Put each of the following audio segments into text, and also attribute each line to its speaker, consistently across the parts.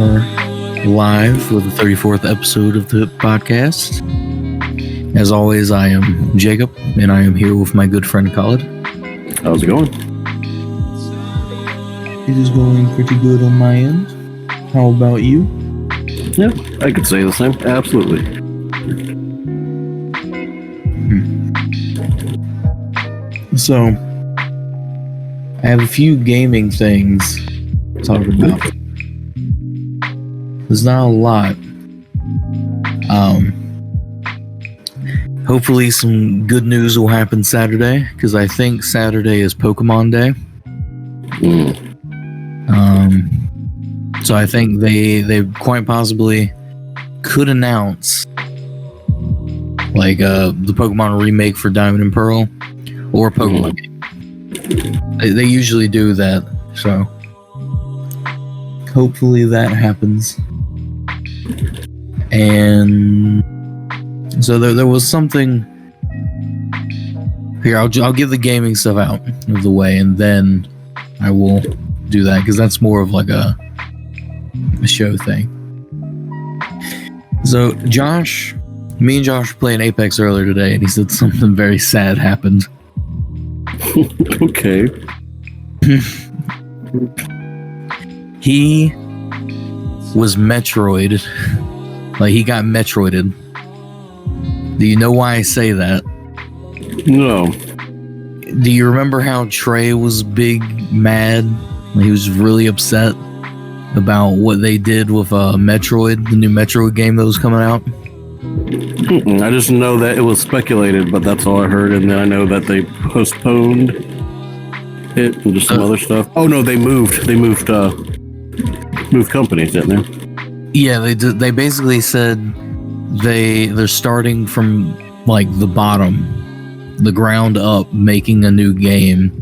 Speaker 1: live with the 34th episode of the podcast. As always, I am Jacob, and I am here with my good friend Khalid.
Speaker 2: How's it going?
Speaker 1: It is going pretty good on my end. How about you?
Speaker 2: Yeah, I could say the same. Absolutely.
Speaker 1: So, I have a few gaming things to talk about. There's not a lot. Hopefully some good news will happen Saturday, because I think Saturday is Pokemon Day. So I think they quite possibly could announce like the Pokemon remake for Diamond and Pearl or Pokemon game. They usually do that, so hopefully that happens. And so there was something here. I'll give the gaming stuff out of the way, and then I will do that because that's more of like a show thing. So me and Josh were playing Apex earlier today, and he said something very sad happened.
Speaker 2: Okay.
Speaker 1: He was Metroid. Like, he got Metroided. Do you know why I say that?
Speaker 2: No.
Speaker 1: Do you remember how Trey was mad? He was really upset about what they did with Metroid, the new Metroid game that was coming out?
Speaker 2: I just know that it was speculated, but that's all I heard. And then I know that they postponed it and just some other stuff. Oh no, they moved companies, didn't they?
Speaker 1: Yeah, they did. They basically said they're starting from like the bottom, the ground up, making a new game.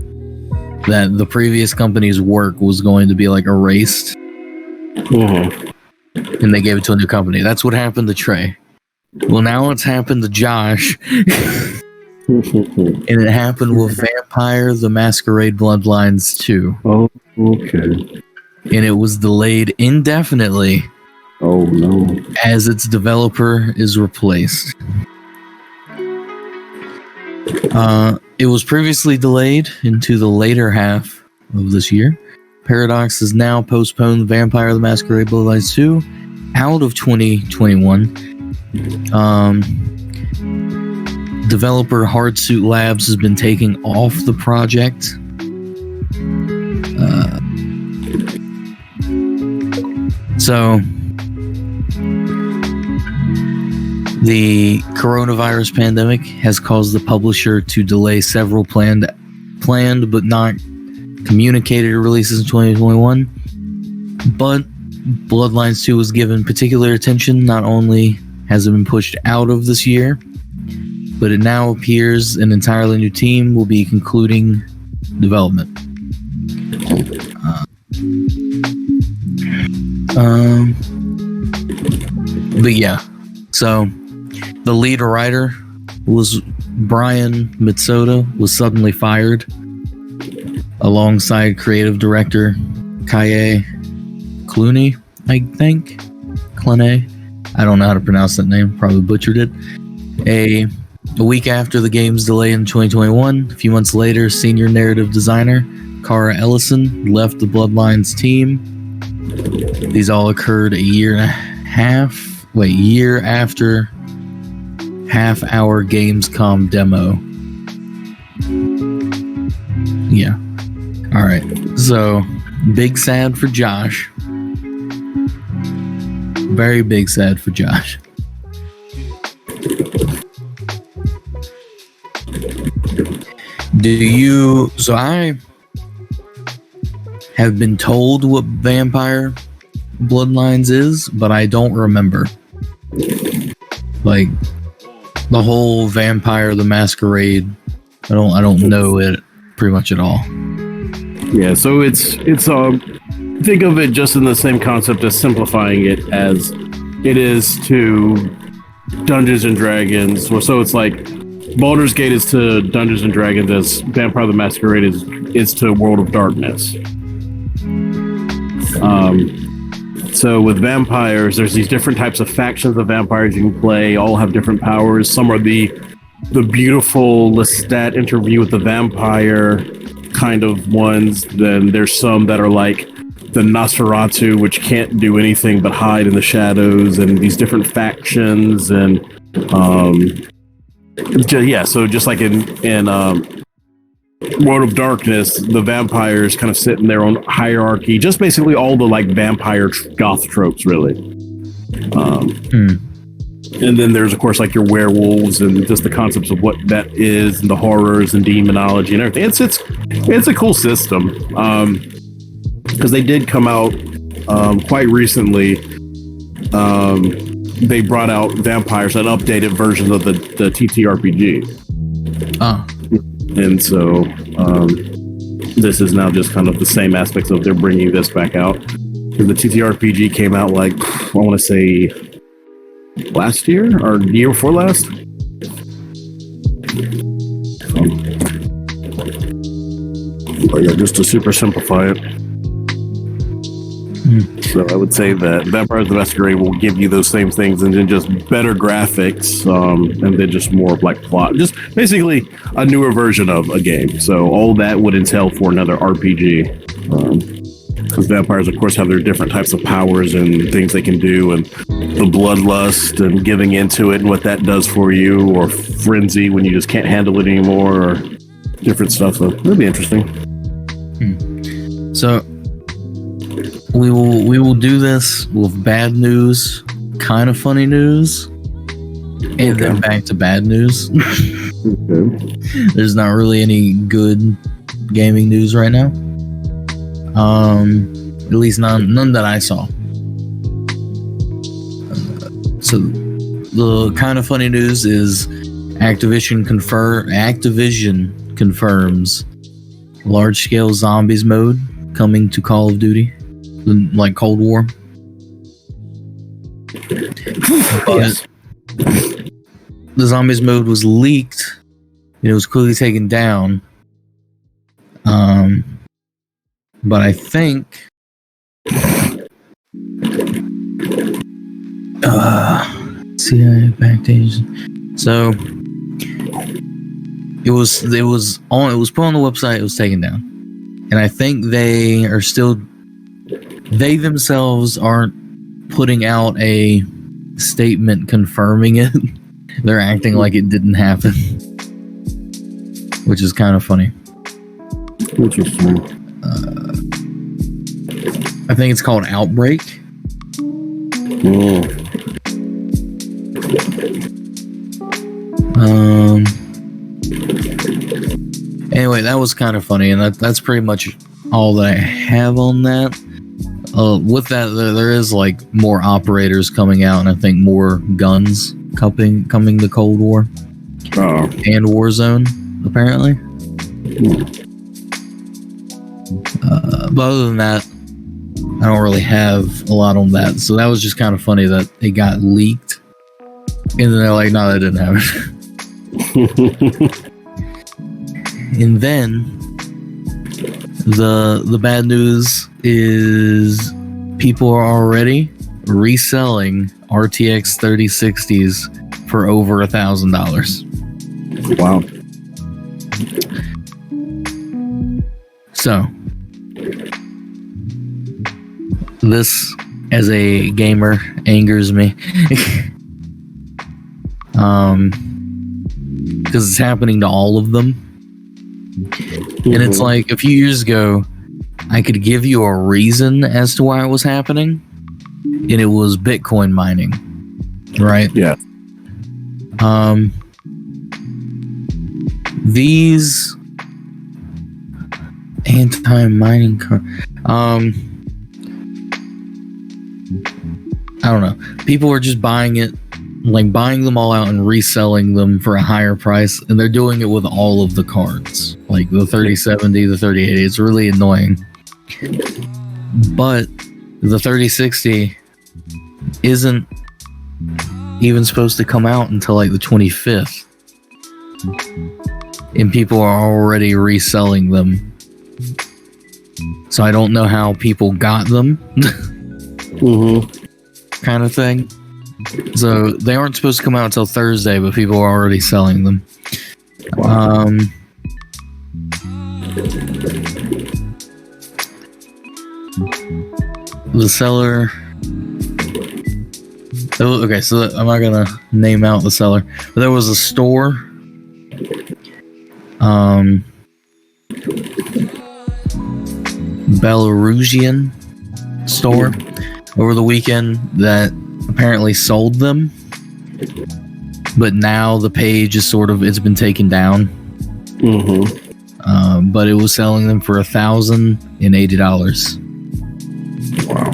Speaker 1: That the previous company's work was going to be like erased, and they gave it to a new company. That's what happened to Trey. Well, now it's happened to Josh, and it happened with Vampire: The Masquerade Bloodlines 2.
Speaker 2: Oh, okay.
Speaker 1: And it was delayed indefinitely.
Speaker 2: Oh no!
Speaker 1: As its developer is replaced. It was previously delayed into the later half of this year. Paradox has now postponed Vampire: The Masquerade Bloodlines 2 out of 2021. Developer Hardsuit Labs has been taking off the project. So the coronavirus pandemic has caused the publisher to delay several planned but not communicated releases in 2021. But Bloodlines 2 was given particular attention. Not only has it been pushed out of this year, but it now appears an entirely new team will be concluding development. But yeah, so the lead writer was Brian Mitsoda was suddenly fired alongside creative director Kaye Clooney, I think. Clooney. I don't know how to pronounce that name. Probably butchered it. A week after the game's delay in 2021, a few months later, senior narrative designer Cara Ellison left the Bloodlines team. These all occurred a year after half-hour Gamescom demo. Yeah. All right. So, big sad for Josh. Very big sad for Josh. So I have been told what Vampire Bloodlines is, but I don't remember. Like the whole Vampire the Masquerade, I don't know it pretty much at all.
Speaker 2: Yeah, so it's think of it just in the same concept as simplifying it as it is to Dungeons and Dragons. So it's like Baldur's Gate is to Dungeons and Dragons as Vampire the Masquerade is to World of Darkness. So with vampires, there's these different types of factions of vampires you can play. All have different powers. Some are the beautiful Lestat interview with the vampire kind of ones. Then there's some that are like the Nosferatu, which can't do anything but hide in the shadows, and these different factions. And so just like in World of Darkness, the vampires kind of sit in their own hierarchy. Just basically all the like vampire goth tropes, really. And then there's of course like your werewolves and just the concepts of what that is, and the horrors and demonology and everything. It's a cool system because they did come out quite recently. They brought out vampires, an updated version of the TTRPG. And so this is now just kind of the same aspects of they're bringing this back out. The TTRPG came out like, I want to say last year or the year before last. But yeah, just to super simplify it. So I would say that Vampires the Masquerade will give you those same things, and then just better graphics, and then just more of like plot, just basically a newer version of a game. So all that would entail for another RPG, because vampires, of course, have their different types of powers and things they can do, and the bloodlust and giving into it and what that does for you, or frenzy when you just can't handle it anymore, or different stuff. So it'll be interesting.
Speaker 1: So we will do this with bad news, kind of funny news, and then back to bad news. There's not really any good gaming news right now. At least none that I saw. So the kind of funny news is Activision confirms large-scale zombies mode coming to Call of Duty, like Cold War. But the zombies mode was leaked. It was quickly taken down. But I think CIA backdated. So it was put on the website, it was taken down. And I think they themselves aren't putting out a statement confirming it. They're acting like it didn't happen, which is kind of funny.
Speaker 2: Interesting.
Speaker 1: I think it's called Outbreak. Anyway, that was kind of funny, and that's pretty much all that I have on that. With that, there is like more operators coming out, and I think more guns coming to Cold War and Warzone, apparently. But other than that, I don't really have a lot on that. So that was just kind of funny that it got leaked, and then they're like, "No, that didn't happen." And then the bad news is people are already reselling RTX 3060s for over $1,000.
Speaker 2: Wow.
Speaker 1: So this, as a gamer, angers me. Because it's happening to all of them. And it's like, a few years ago, I could give you a reason as to why it was happening, and it was Bitcoin mining, right?
Speaker 2: Yeah.
Speaker 1: These anti-mining I don't know. People are just buying it, like buying them all out and reselling them for a higher price, and they're doing it with all of the cards, like the 3070, the 3080. It's really annoying. But the 3060 isn't even supposed to come out until like the 25th, and people are already reselling them. So I don't know how people got them. kind of thing. So they aren't supposed to come out until Thursday, but people are already selling them. The seller. Okay, so I'm not gonna name out the seller, but there was a store. Belarusian store over the weekend that apparently sold them, but now the page is it's been taken down. But it was selling them for $1,080.
Speaker 2: Wow.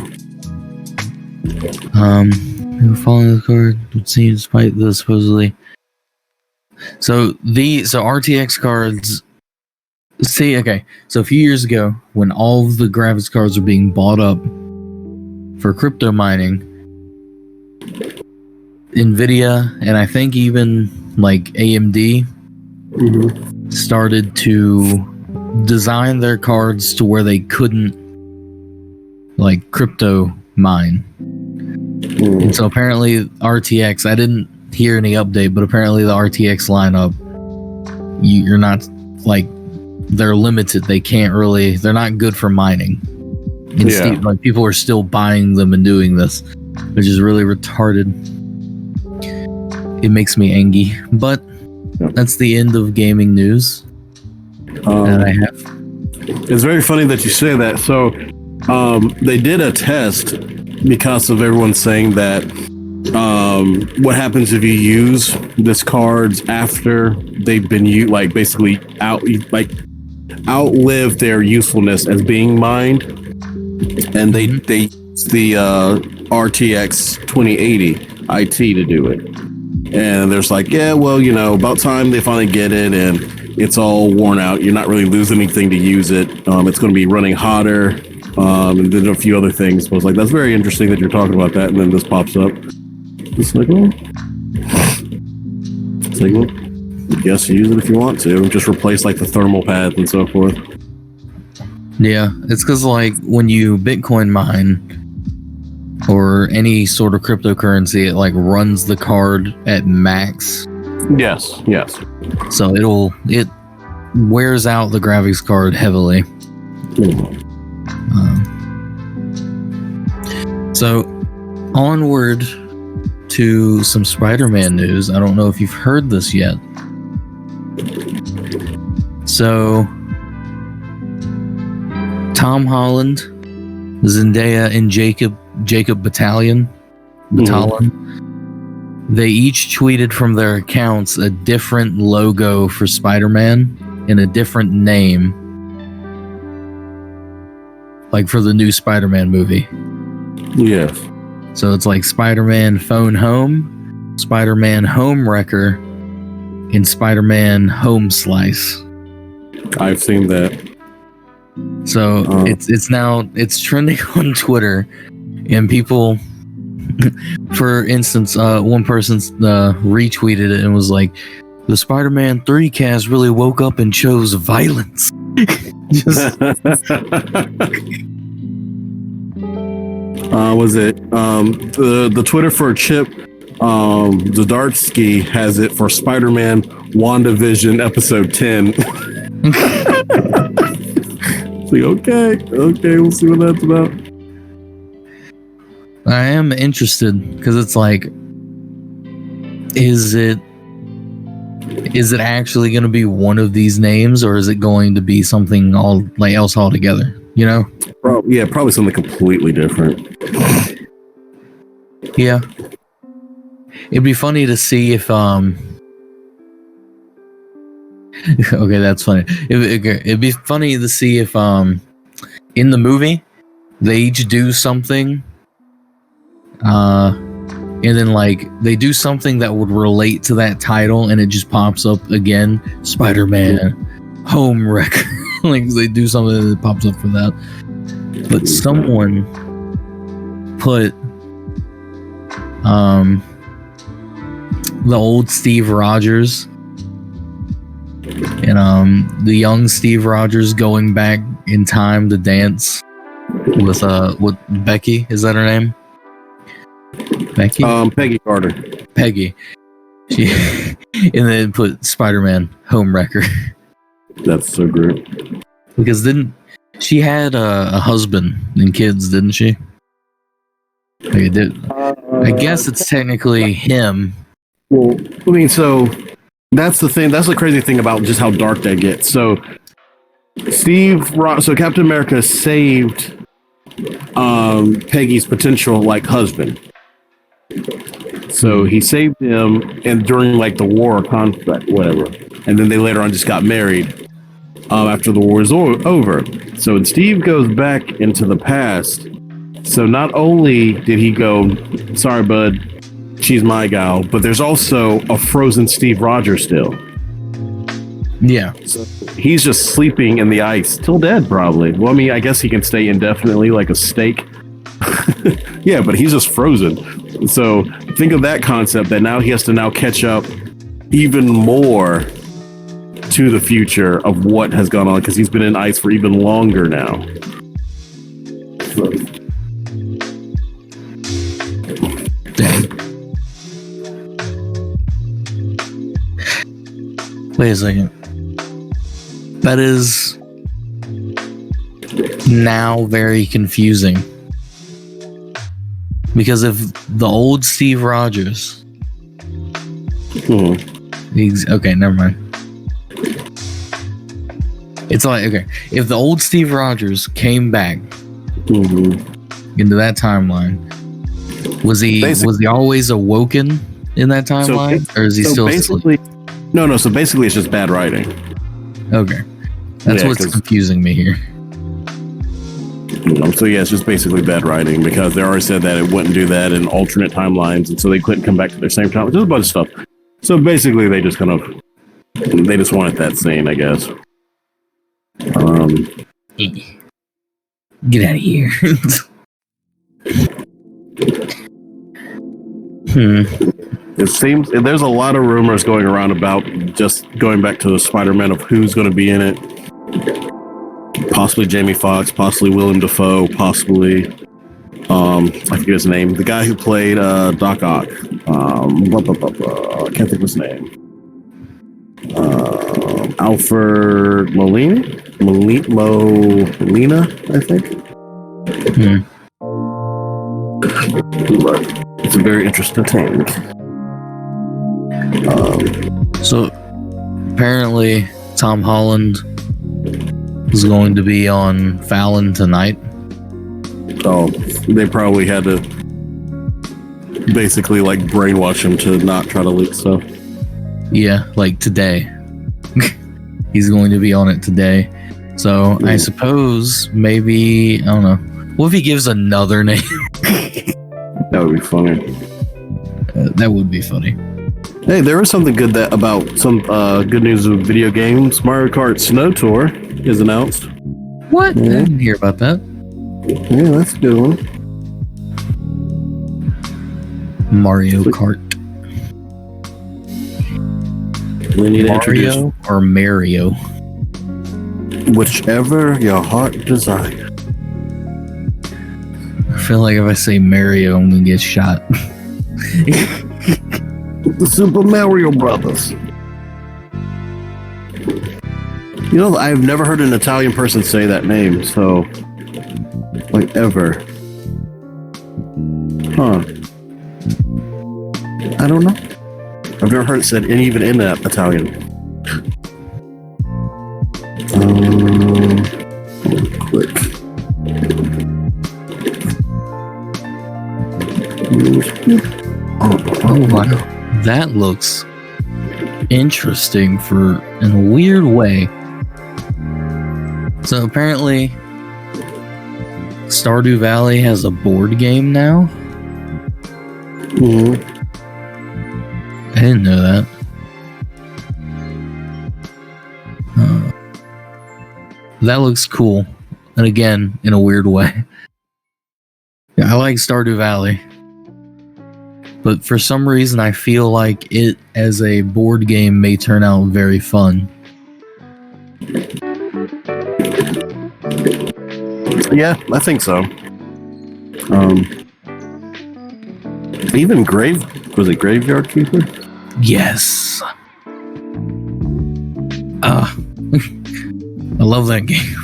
Speaker 1: Following the card would seem despite the supposedly. So RTX cards. See, okay. So a few years ago, when all of the graphics cards were being bought up for crypto mining, Nvidia and I think even like AMD started to design their cards to where they couldn't like crypto mine. And so apparently RTX, I didn't hear any update, but apparently the RTX lineup, you're not like, they're limited. They can't really, they're not good for mining. Instead, like people are still buying them and doing this, which is really retarded. It makes me angry, but that's the end of gaming news that I have.
Speaker 2: It's very funny that you say that. So they did a test because of everyone saying that what happens if you use this cards after they've been basically outlive their usefulness as being mined, and they used the RTX 2080 IT to do it. And there's like, about time they finally get it, and it's all worn out. You're not really losing anything to use it. It's going to be running hotter, and then a few other things. So I was like, that's very interesting that you're talking about that. And then this pops up. It's like, well, I guess use it if you want to. Just replace like the thermal pads and so forth.
Speaker 1: Yeah, it's because like when you Bitcoin mine or any sort of cryptocurrency, it like runs the card at max.
Speaker 2: Yes.
Speaker 1: So it wears out the graphics card heavily. So onward to some Spider-Man news. I don't know if you've heard this yet. So Tom Holland, Zendaya, and Jacob Batalon, they each tweeted from their accounts a different logo for Spider-Man and a different name, like for the new Spider-Man movie.
Speaker 2: Yes.
Speaker 1: So it's like Spider-Man Phone Home, Spider-Man Home Wrecker, and Spider-Man Home Slice.
Speaker 2: I've seen that.
Speaker 1: So it's trending on Twitter, and people, for instance, one person retweeted it and was like, "The Spider-Man 3 cast really woke up and chose violence."
Speaker 2: Was it the Twitter for Chip Zdarsky has it for Spider-Man WandaVision episode 10. It's like, okay, we'll see what that's about.
Speaker 1: I am interested because it's like, is it actually going to be one of these names, or is it going to be something else altogether? You know?
Speaker 2: Probably something completely different.
Speaker 1: Yeah. It'd be funny to see if okay, that's funny. It'd be funny to see if in the movie they each do something and then like they do something that would relate to that title, and it just pops up again, Spider-Man Home Wrecker. Like they do something that pops up for that. But someone put the old Steve Rogers and the young Steve Rogers going back in time to dance with Becky, is that her name? Becky?
Speaker 2: Peggy Carter.
Speaker 1: Peggy. She and then put Spider-Man Homewrecker.
Speaker 2: That's so great.
Speaker 1: Because didn't she had a husband and kids, didn't she? Like, I guess it's technically him.
Speaker 2: Well, I mean, so that's the thing. That's the crazy thing about just how dark that gets. So so Captain America saved Peggy's potential like husband. So he saved him, and during like the war or conflict, whatever, and then they later on just got married after the war is over. So when Steve goes back into the past, so not only did he go, sorry, bud, she's my gal, but there's also a frozen Steve Rogers still.
Speaker 1: Yeah.
Speaker 2: So he's just sleeping in the ice till dead, probably. Well, I mean, I guess he can stay indefinitely like a steak. Yeah, but he's just frozen. So think of that concept that now he has to now catch up even more to the future of what has gone on because he's been in ice for even longer now. So.
Speaker 1: Dang. Wait a second. That is now very confusing. Because if the old Steve Rogers... Okay, never mind. It's like, okay, if the old Steve Rogers came back into that timeline, was he always awoken in that timeline? Or is he still asleep?
Speaker 2: No, so basically it's just bad writing.
Speaker 1: Okay. That's what's confusing me here.
Speaker 2: So yeah, it's just basically bad writing because they already said that it wouldn't do that in alternate timelines, and so they couldn't come back to their same time. Just a bunch of stuff. So basically, they just wanted that scene, I guess.
Speaker 1: Get out of here.
Speaker 2: It seems there's a lot of rumors going around about just going back to the Spider-Man of who's going to be in it. Possibly Jamie Foxx, possibly Willem Dafoe, possibly I forget his name. The guy who played Doc Ock. I can't think of his name. Alfred Molina, I think. It's a very interesting thing.
Speaker 1: So apparently Tom Holland is going to be on Fallon tonight.
Speaker 2: Oh, they probably had to basically like brainwash him to not try to leak stuff.
Speaker 1: Yeah, like today. He's going to be on it today. So I suppose maybe, I don't know. What if he gives another name?
Speaker 2: That would be funny.
Speaker 1: That would be funny.
Speaker 2: Hey, there was something good about some good news of video games. Mario Kart Snow Tour is announced.
Speaker 1: What? Yeah. I didn't hear about that.
Speaker 2: Yeah, that's a good one.
Speaker 1: Mario Kart.
Speaker 2: We need
Speaker 1: Mario or Mario?
Speaker 2: Whichever your heart desires.
Speaker 1: I feel like if I say Mario, I'm gonna get shot.
Speaker 2: The Super Mario Brothers. You know, I've never heard an Italian person say that name, so like ever. Huh. I don't know. I've never heard it said even in that Italian. Quick.
Speaker 1: Oh wow. That looks interesting in a weird way. So apparently Stardew Valley has a board game now. I didn't know that. That looks cool. And again, in a weird way. Yeah, I like Stardew Valley. But for some reason, I feel like it as a board game may turn out very fun.
Speaker 2: Yeah, I think so. Even Graveyard Keeper?
Speaker 1: Yes. I love that game.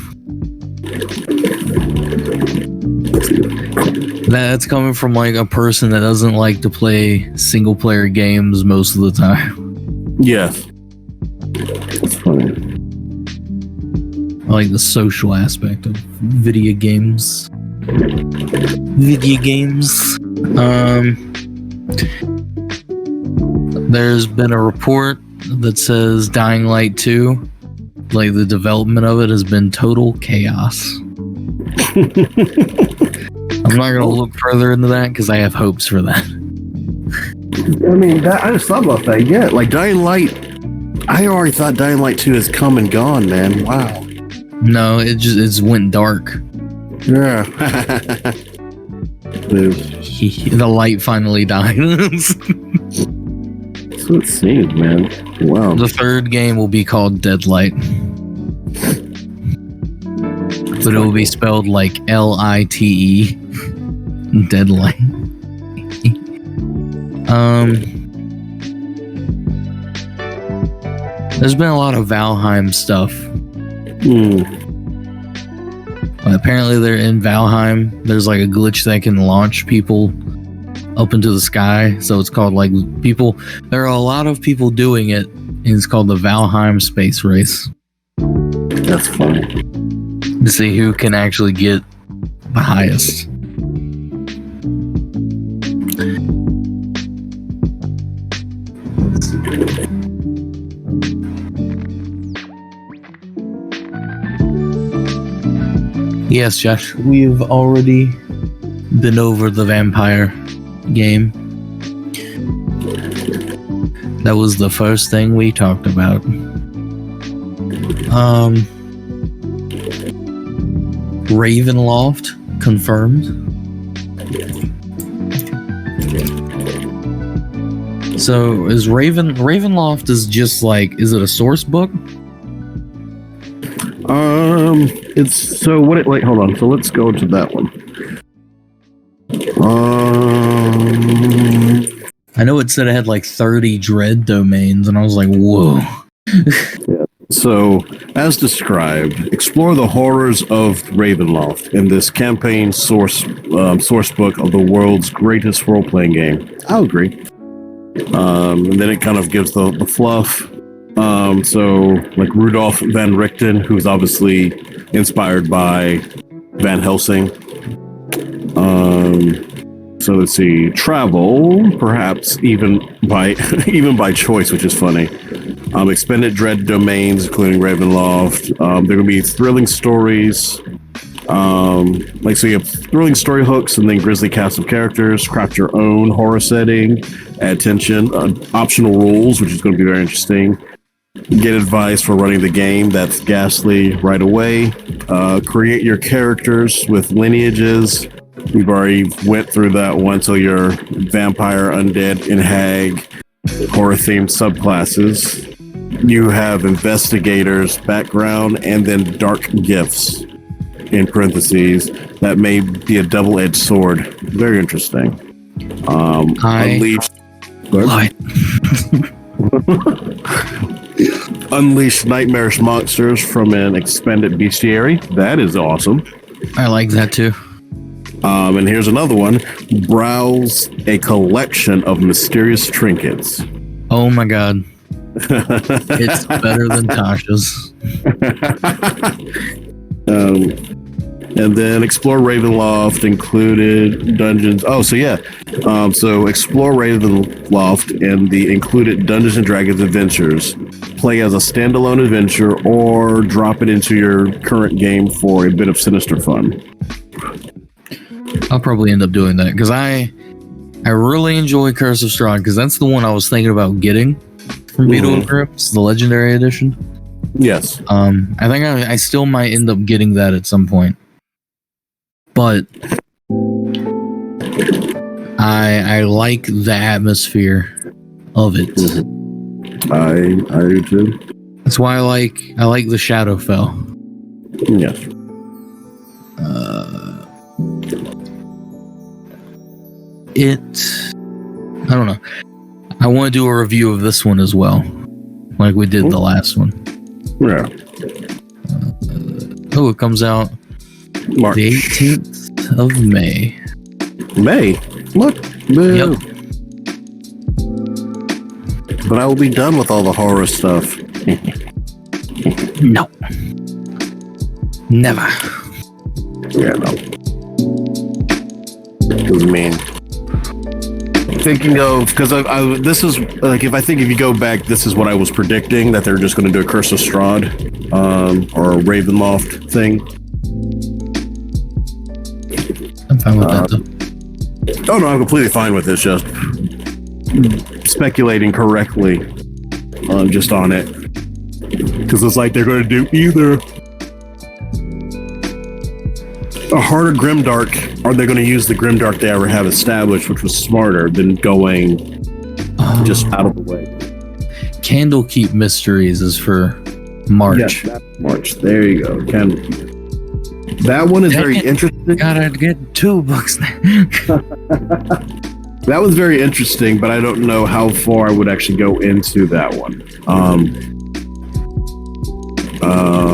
Speaker 1: That's coming from like a person that doesn't like to play single player games most of the time.
Speaker 2: Yes. That's funny.
Speaker 1: I like the social aspect of video games. There's been a report that says Dying Light 2, like the development of it has been total chaos. I'm not going to look further into that because I have hopes for that.
Speaker 2: I mean, I just thought about that. Yeah, like Dying Light, I already thought Dying Light 2 is come and gone, man. Wow.
Speaker 1: No, it went dark.
Speaker 2: Yeah.
Speaker 1: The light finally died.
Speaker 2: So it seems, man. Wow.
Speaker 1: The third game will be called Deadlight. But it will be spelled like Lite. Deadlight. There's been a lot of Valheim stuff. Apparently they're in Valheim. There's like a glitch that can launch people up into the sky. So it's called like people. There are a lot of people doing it. And it's called the Valheim Space Race.
Speaker 2: That's funny.
Speaker 1: To see who can actually get the highest. Yes, Josh, we've already been over the vampire game. That was the first thing we talked about. Ravenloft Confirmed. So is Ravenloft is just like, is it a source book?
Speaker 2: It's so what it like. Hold on. So let's go to that one.
Speaker 1: I know it said it had like 30 dread domains, and I was like, whoa.
Speaker 2: Yeah. So, as described, explore the horrors of Ravenloft in this campaign source book of the world's greatest role-playing game. I'll agree. And then it kind of gives the fluff. So, like Rudolph Van Richten, who's obviously inspired by Van Helsing. So let's see, travel, perhaps even by choice, which is funny. Expanded dread domains, including Ravenloft. There are going to be thrilling stories. So you have thrilling story hooks and then grisly cast of characters. Craft your own horror setting. Add tension. Optional rules, which is going to be very interesting. Get advice for running the game. That's ghastly right away. Create your characters with lineages. We've already went through that one. So your vampire, undead, and hag, horror-themed subclasses. You have investigators, background, and then dark gifts, in parentheses. That may be a double-edged sword. Very interesting. Unleash nightmarish monsters from an expanded bestiary. That is awesome.
Speaker 1: I like that too.
Speaker 2: And here's another one. Browse a collection of mysterious trinkets.
Speaker 1: Oh my god. It's better than Tasha's.
Speaker 2: And then explore Ravenloft included dungeons. Oh, so yeah. So explore Ravenloft and the included Dungeons and Dragons adventures. Play as a standalone adventure or drop it into your current game for a bit of sinister fun.
Speaker 1: I'll probably end up doing that because I really enjoy Curse of Strahd because that's the one I was thinking about getting from Beetle and Grips, the Legendary Edition.
Speaker 2: Yes.
Speaker 1: I think I still might end up getting that at some point. But I like the atmosphere of it.
Speaker 2: I do too.
Speaker 1: That's why I like the Shadowfell.
Speaker 2: Yes.
Speaker 1: I don't know. I want to do a review of this one as well, like we did the last one.
Speaker 2: Yeah.
Speaker 1: It comes out
Speaker 2: March.
Speaker 1: the 18th of May.
Speaker 2: May? What?
Speaker 1: Yep.
Speaker 2: But I will be done with all the horror stuff.
Speaker 1: No. Never.
Speaker 2: Yeah, no. Because, man, thinking of, because this is like, if you go back, this is what I was predicting, that they're just going to do a Curse of Strahd or a Ravenloft thing.
Speaker 1: I'm fine with that though.
Speaker 2: Oh no, I'm completely fine with this. Just speculating correctly, just on it, because it's like they're going to do either a harder Grimdark, or they're going to use the Grimdark they ever have established, which was smarter than going just out of the way.
Speaker 1: Candlekeep Mysteries is for March.
Speaker 2: Yes, March. There you go. Candlekeep. That one is very interesting.
Speaker 1: Gotta get 2 books now.
Speaker 2: That was very interesting, but I don't know how far I would actually go into that one.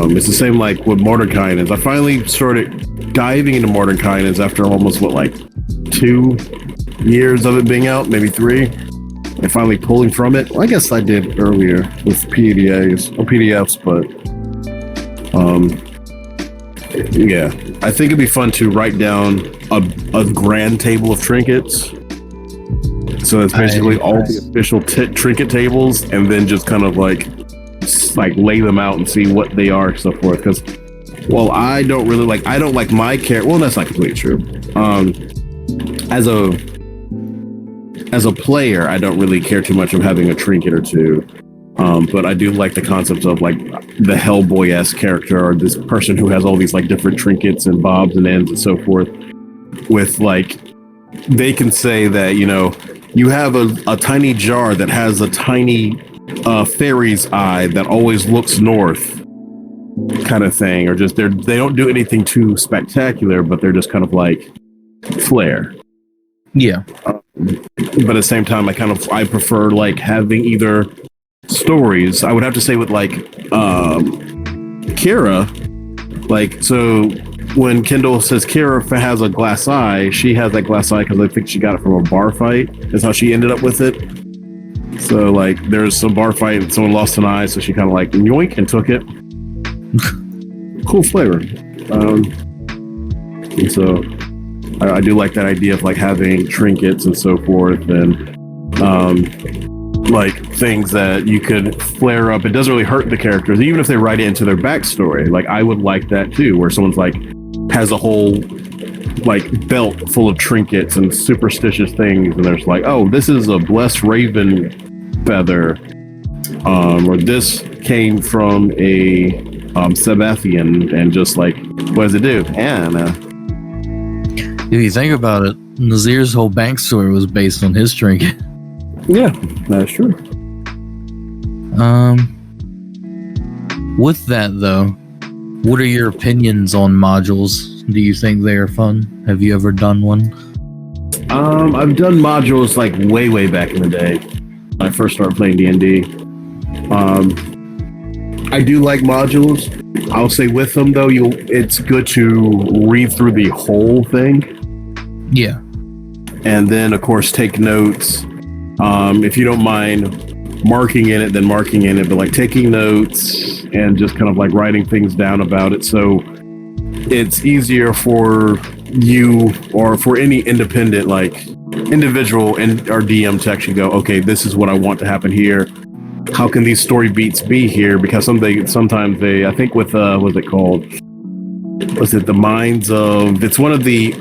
Speaker 2: It's the same like with Mordenkainen's. I finally started diving into Mordenkainen's after almost 2 years of it being out, maybe 3, and finally pulling from it. Well, I guess I did earlier with PDFs, but yeah, I think it'd be fun to write down a grand table of trinkets. So it's basically all the official trinket tables, and then just kind of like lay them out and see what they are and so forth. Because, well, I don't like my character. Well, that's not completely true. As a player, I don't really care too much of having a trinket or 2. But I do like the concept of like the Hellboy-esque character, or this person who has all these like different trinkets and bobs and ends and so forth. With like, they can say that, you have a tiny jar that has a tiny fairy's eye that always looks north, kind of thing, or just they don't do anything too spectacular, but they're just kind of like flair.
Speaker 1: Yeah.
Speaker 2: But at the same time, I prefer like having either stories. I would have to say with like Kira, like, so when Kendall says Kira has a glass eye, she has that glass eye because I think she got it from a bar fight. That's how she ended up with it. So like there's some bar fight and someone lost an eye, so she kind of like yoink and took it. Cool flavor. And so I do like that idea of like having trinkets and so forth, and like things that you could flare up. It doesn't really hurt the characters, even if they write it into their backstory. Like I would like that too, where someone's like has a whole like belt full of trinkets and superstitious things, and there's like, oh, this is a blessed raven feather, or this came from a Sabathian, and just like, what does it do?
Speaker 1: If you think about it, Nazir's whole backstory was based on his trinket.
Speaker 2: Yeah, that's true.
Speaker 1: With that though, what are your opinions on modules? Do you think they are fun? Have you ever done one?
Speaker 2: I've done modules like way back in the day when I first started playing D&D. I do like modules. I'll say with them though, it's good to read through the whole thing.
Speaker 1: Yeah.
Speaker 2: And then of course take notes. If you don't mind marking in it, then marking in it, but like taking notes and just kind of like writing things down about it, so it's easier for you or for any independent like individual and our DM to actually go, okay, this is what I want to happen here. How can these story beats be here? Because sometimes they, I think with what's it called? Was it the Minds of? It's one of the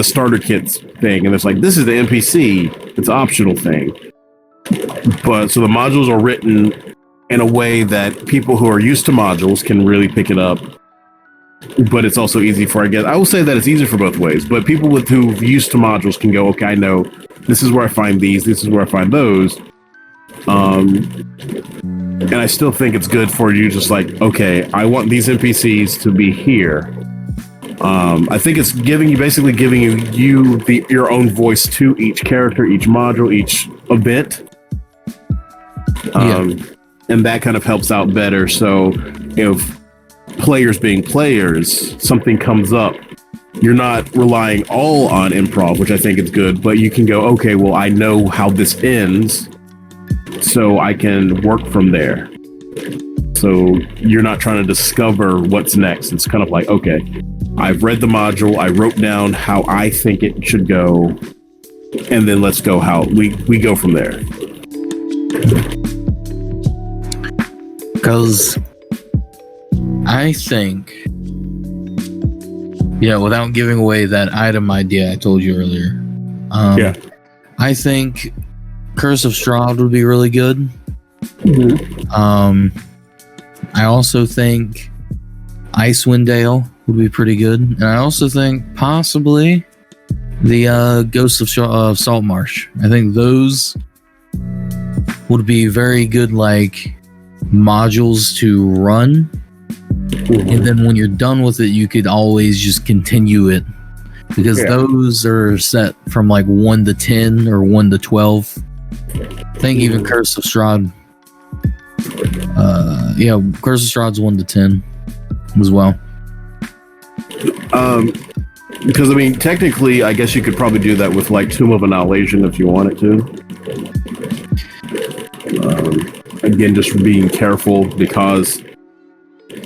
Speaker 2: starter kits thing, and it's like, this is the NPC. It's an optional thing. But so the modules are written in a way that people who are used to modules can really pick it up. But it's also easy for, I guess, I will say that it's easy for both ways. But people who are used to modules can go, okay, I know this is where I find these, this is where I find those. And I still think it's good for you, just like, okay, I want these NPCs to be here. I think it's giving you your own voice to each character, each module, each event. And that kind of helps out better. So if players being players, something comes up, you're not relying all on improv, which I think is good, but you can go, okay, well, I know how this ends, so I can work from there. So you're not trying to discover what's next. It's kind of like, okay, I've read the module, I wrote down how I think it should go, and then let's go how we go from there.
Speaker 1: Because I think, without giving away that item idea I told you earlier, I think Curse of Strahd would be really good.
Speaker 2: Mm-hmm.
Speaker 1: I also think Icewind Dale would be pretty good, and I also think possibly the Ghosts of Saltmarsh. I think those would be very good, like, modules to run.
Speaker 2: Mm-hmm.
Speaker 1: And then when you're done with it, you could always just continue it, because those are set from like 1 to 10 or 1 to 12. I think even Curse of Strahd, Curse of Strahd's 1 to 10 as well.
Speaker 2: Because I mean, technically, I guess you could probably do that with like Tomb of Annihilation if you wanted to. Again, just for being careful, because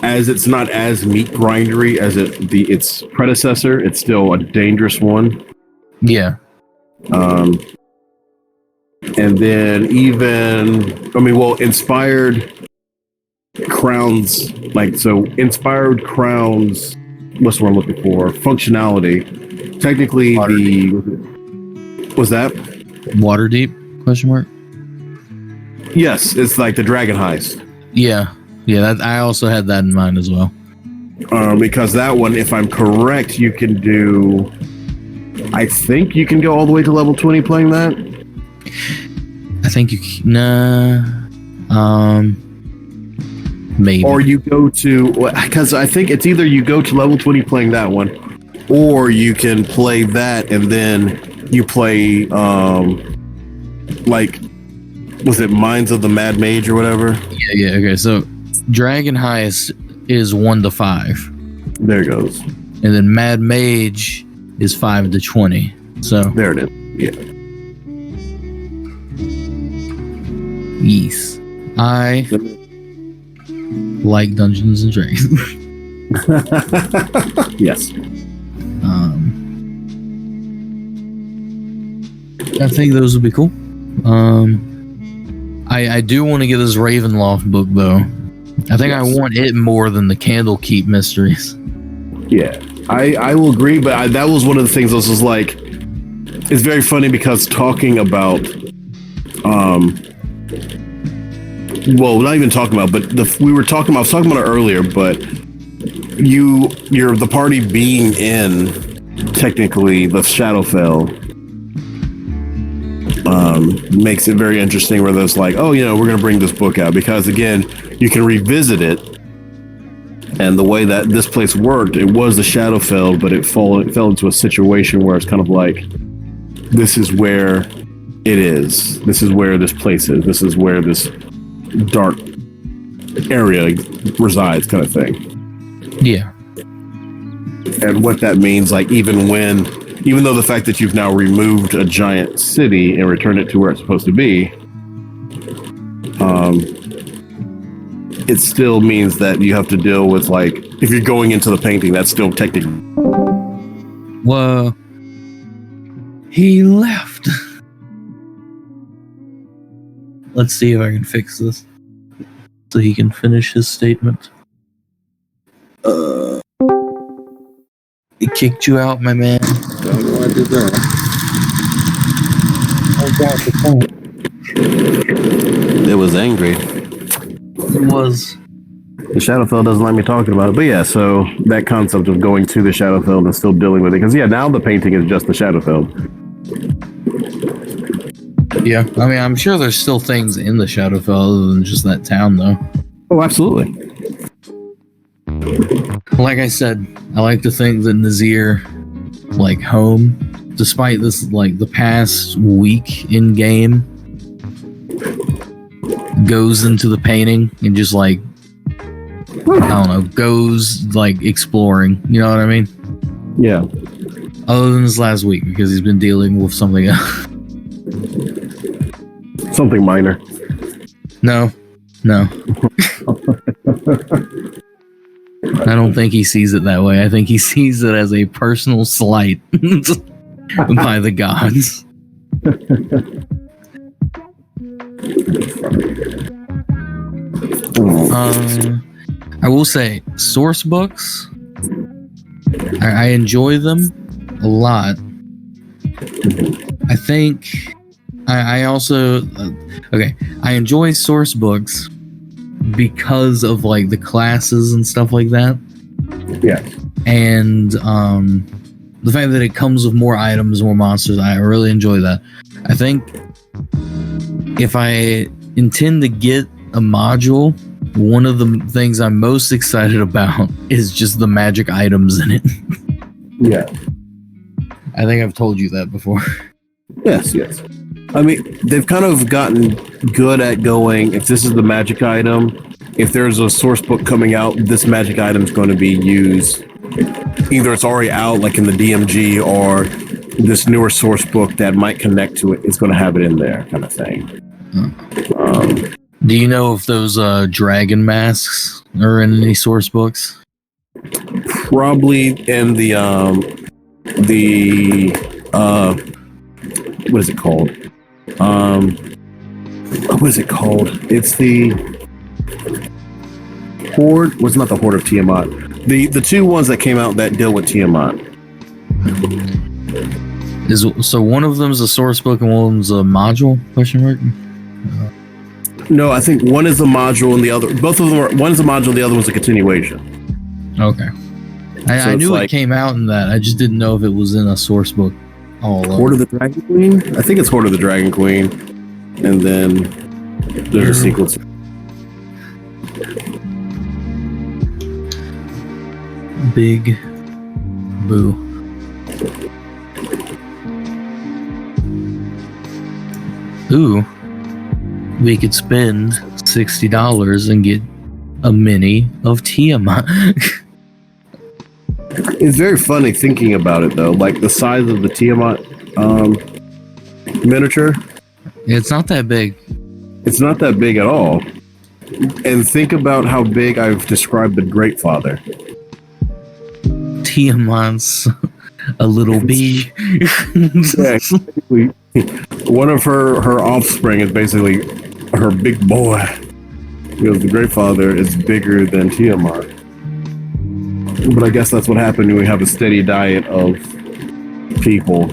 Speaker 2: as it's not as meat grindery as its predecessor, it's still a dangerous one.
Speaker 1: Yeah.
Speaker 2: And then Inspired Crowns, Inspired Crowns, what's the word I'm looking for? Functionality. Technically, was that?
Speaker 1: Waterdeep? Question mark?
Speaker 2: Yes, it's like the Dragon Heist.
Speaker 1: Yeah, I also had that in mind as well.
Speaker 2: Because that one, if I'm correct, you can do... I think you can go all the way to level 20 playing that.
Speaker 1: I think you can... maybe.
Speaker 2: Or you go to... Because I think it's either you go to level 20 playing that one, or you can play that and then you play... was it Minds of the Mad Mage or whatever?
Speaker 1: Yeah, okay. So Dragon Heist is 1 to 5.
Speaker 2: There it goes.
Speaker 1: And then Mad Mage is 5 to 20. So
Speaker 2: there it is. Yeah.
Speaker 1: Yes. I like Dungeons and Dragons.
Speaker 2: Yes.
Speaker 1: I think those would be cool. I do want to get this Ravenloft book, though. I think I want it more than the Candlekeep Mysteries.
Speaker 2: Yeah, I will agree, but that was one of the things. This was like, it's very funny because talking about, not even talking about, but I was talking about it earlier, but you're the party being in technically the Shadowfell. Makes it very interesting where there's like, we're going to bring this book out because, again, you can revisit it. And the way that this place worked, it was the Shadowfell, but it fell into a situation where it's kind of like, this is where it is. This is where this place is. This is where this dark area resides, kind of thing.
Speaker 1: Yeah.
Speaker 2: And what that means, like, even though the fact that you've now removed a giant city and returned it to where it's supposed to be, it still means that you have to deal with, like, if you're going into the painting, that's still technically...
Speaker 1: Whoa. He left. Let's see if I can fix this so he can finish his statement. He kicked you out, my man.
Speaker 2: Don't know why I did that. It was angry.
Speaker 1: It was.
Speaker 2: The Shadowfell doesn't like me talking about it. But yeah, so that concept of going to the Shadowfell and still dealing with it. Because now the painting is just the Shadowfell.
Speaker 1: Yeah, I mean, I'm sure there's still things in the Shadowfell other than just that town, though.
Speaker 2: Oh, absolutely.
Speaker 1: Like I said, I like to think that Nazir, like home, despite this, like the past week in game, goes into the painting and just like, I don't know, goes like exploring. You know what I mean?
Speaker 2: Yeah.
Speaker 1: Other than this last week, because he's been dealing with something else.
Speaker 2: Something minor.
Speaker 1: No. I don't think he sees it that way. I think he sees it as a personal slight by the gods. I will say, source books, I enjoy them a lot. I think I also I enjoy source books because of like the classes and stuff like that.
Speaker 2: Yeah.
Speaker 1: And the fact that it comes with more items, more monsters, I really enjoy that. I think if I intend to get a module, one of the things I'm most excited about is just the magic items in it.
Speaker 2: Yeah.
Speaker 1: I think I've told you that before.
Speaker 2: Yes. I mean, they've kind of gotten good at going, if this is the magic item, if there's a source book coming out, this magic item is going to be used. Either it's already out, like in the DMG, or this newer source book that might connect to it is going to have it in there, kind of thing.
Speaker 1: Do you know if those dragon masks are in any source books?
Speaker 2: Probably in the what is it called? What is it called? It's the Horde. Was not the Horde of Tiamat. The two ones that came out that deal with Tiamat.
Speaker 1: So one of them is a source book and one of them's a module? Question mark.
Speaker 2: No, I think one is a module and the other. Both of them are. One is a module, the other one's a continuation.
Speaker 1: Okay. I knew it came out in that. I just didn't know if it was in a source book.
Speaker 2: Horde of the Dragon Queen? I think it's Horde of the Dragon Queen. And then there's a sequel.
Speaker 1: Big Boo. Ooh. We could spend $60 and get a mini of Tiamat.
Speaker 2: It's very funny thinking about it, though. Like the size of the Tiamat miniature.
Speaker 1: It's not that big.
Speaker 2: It's not that big at all. And think about how big I've described the Great Father.
Speaker 1: Tiamat's a little bee.
Speaker 2: Yeah, one of her offspring is basically her big boy. Because the Great Father is bigger than Tiamat. But I guess that's what happened when we have a steady diet of people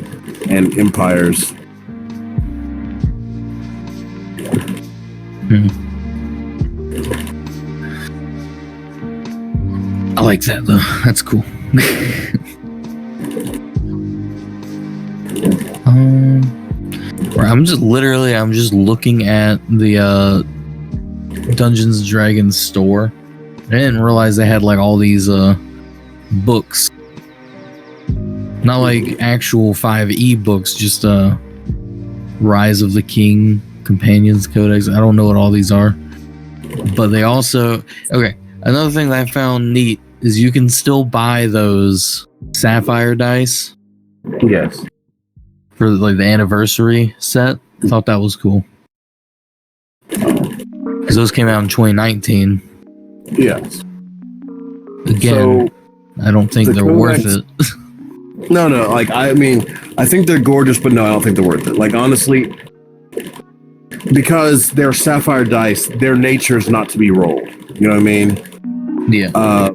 Speaker 2: and empires.
Speaker 1: I like that though. That's cool. I'm just looking at the Dungeons & Dragons store. I didn't realize they had like all these books. Not like actual 5e books, just Rise of the King Companions Codex. I don't know what all these are. But they also... Okay, another thing that I found neat is you can still buy those Sapphire Dice.
Speaker 2: Yes.
Speaker 1: For like the anniversary set. I thought that was cool. Because those came out in 2019.
Speaker 2: Yes.
Speaker 1: Again, I don't think they're worth it.
Speaker 2: No. Like, I mean, I think they're gorgeous, but no, I don't think they're worth it. Like, honestly, because they're Sapphire Dice, their nature is not to be rolled. You know what I mean?
Speaker 1: Yeah.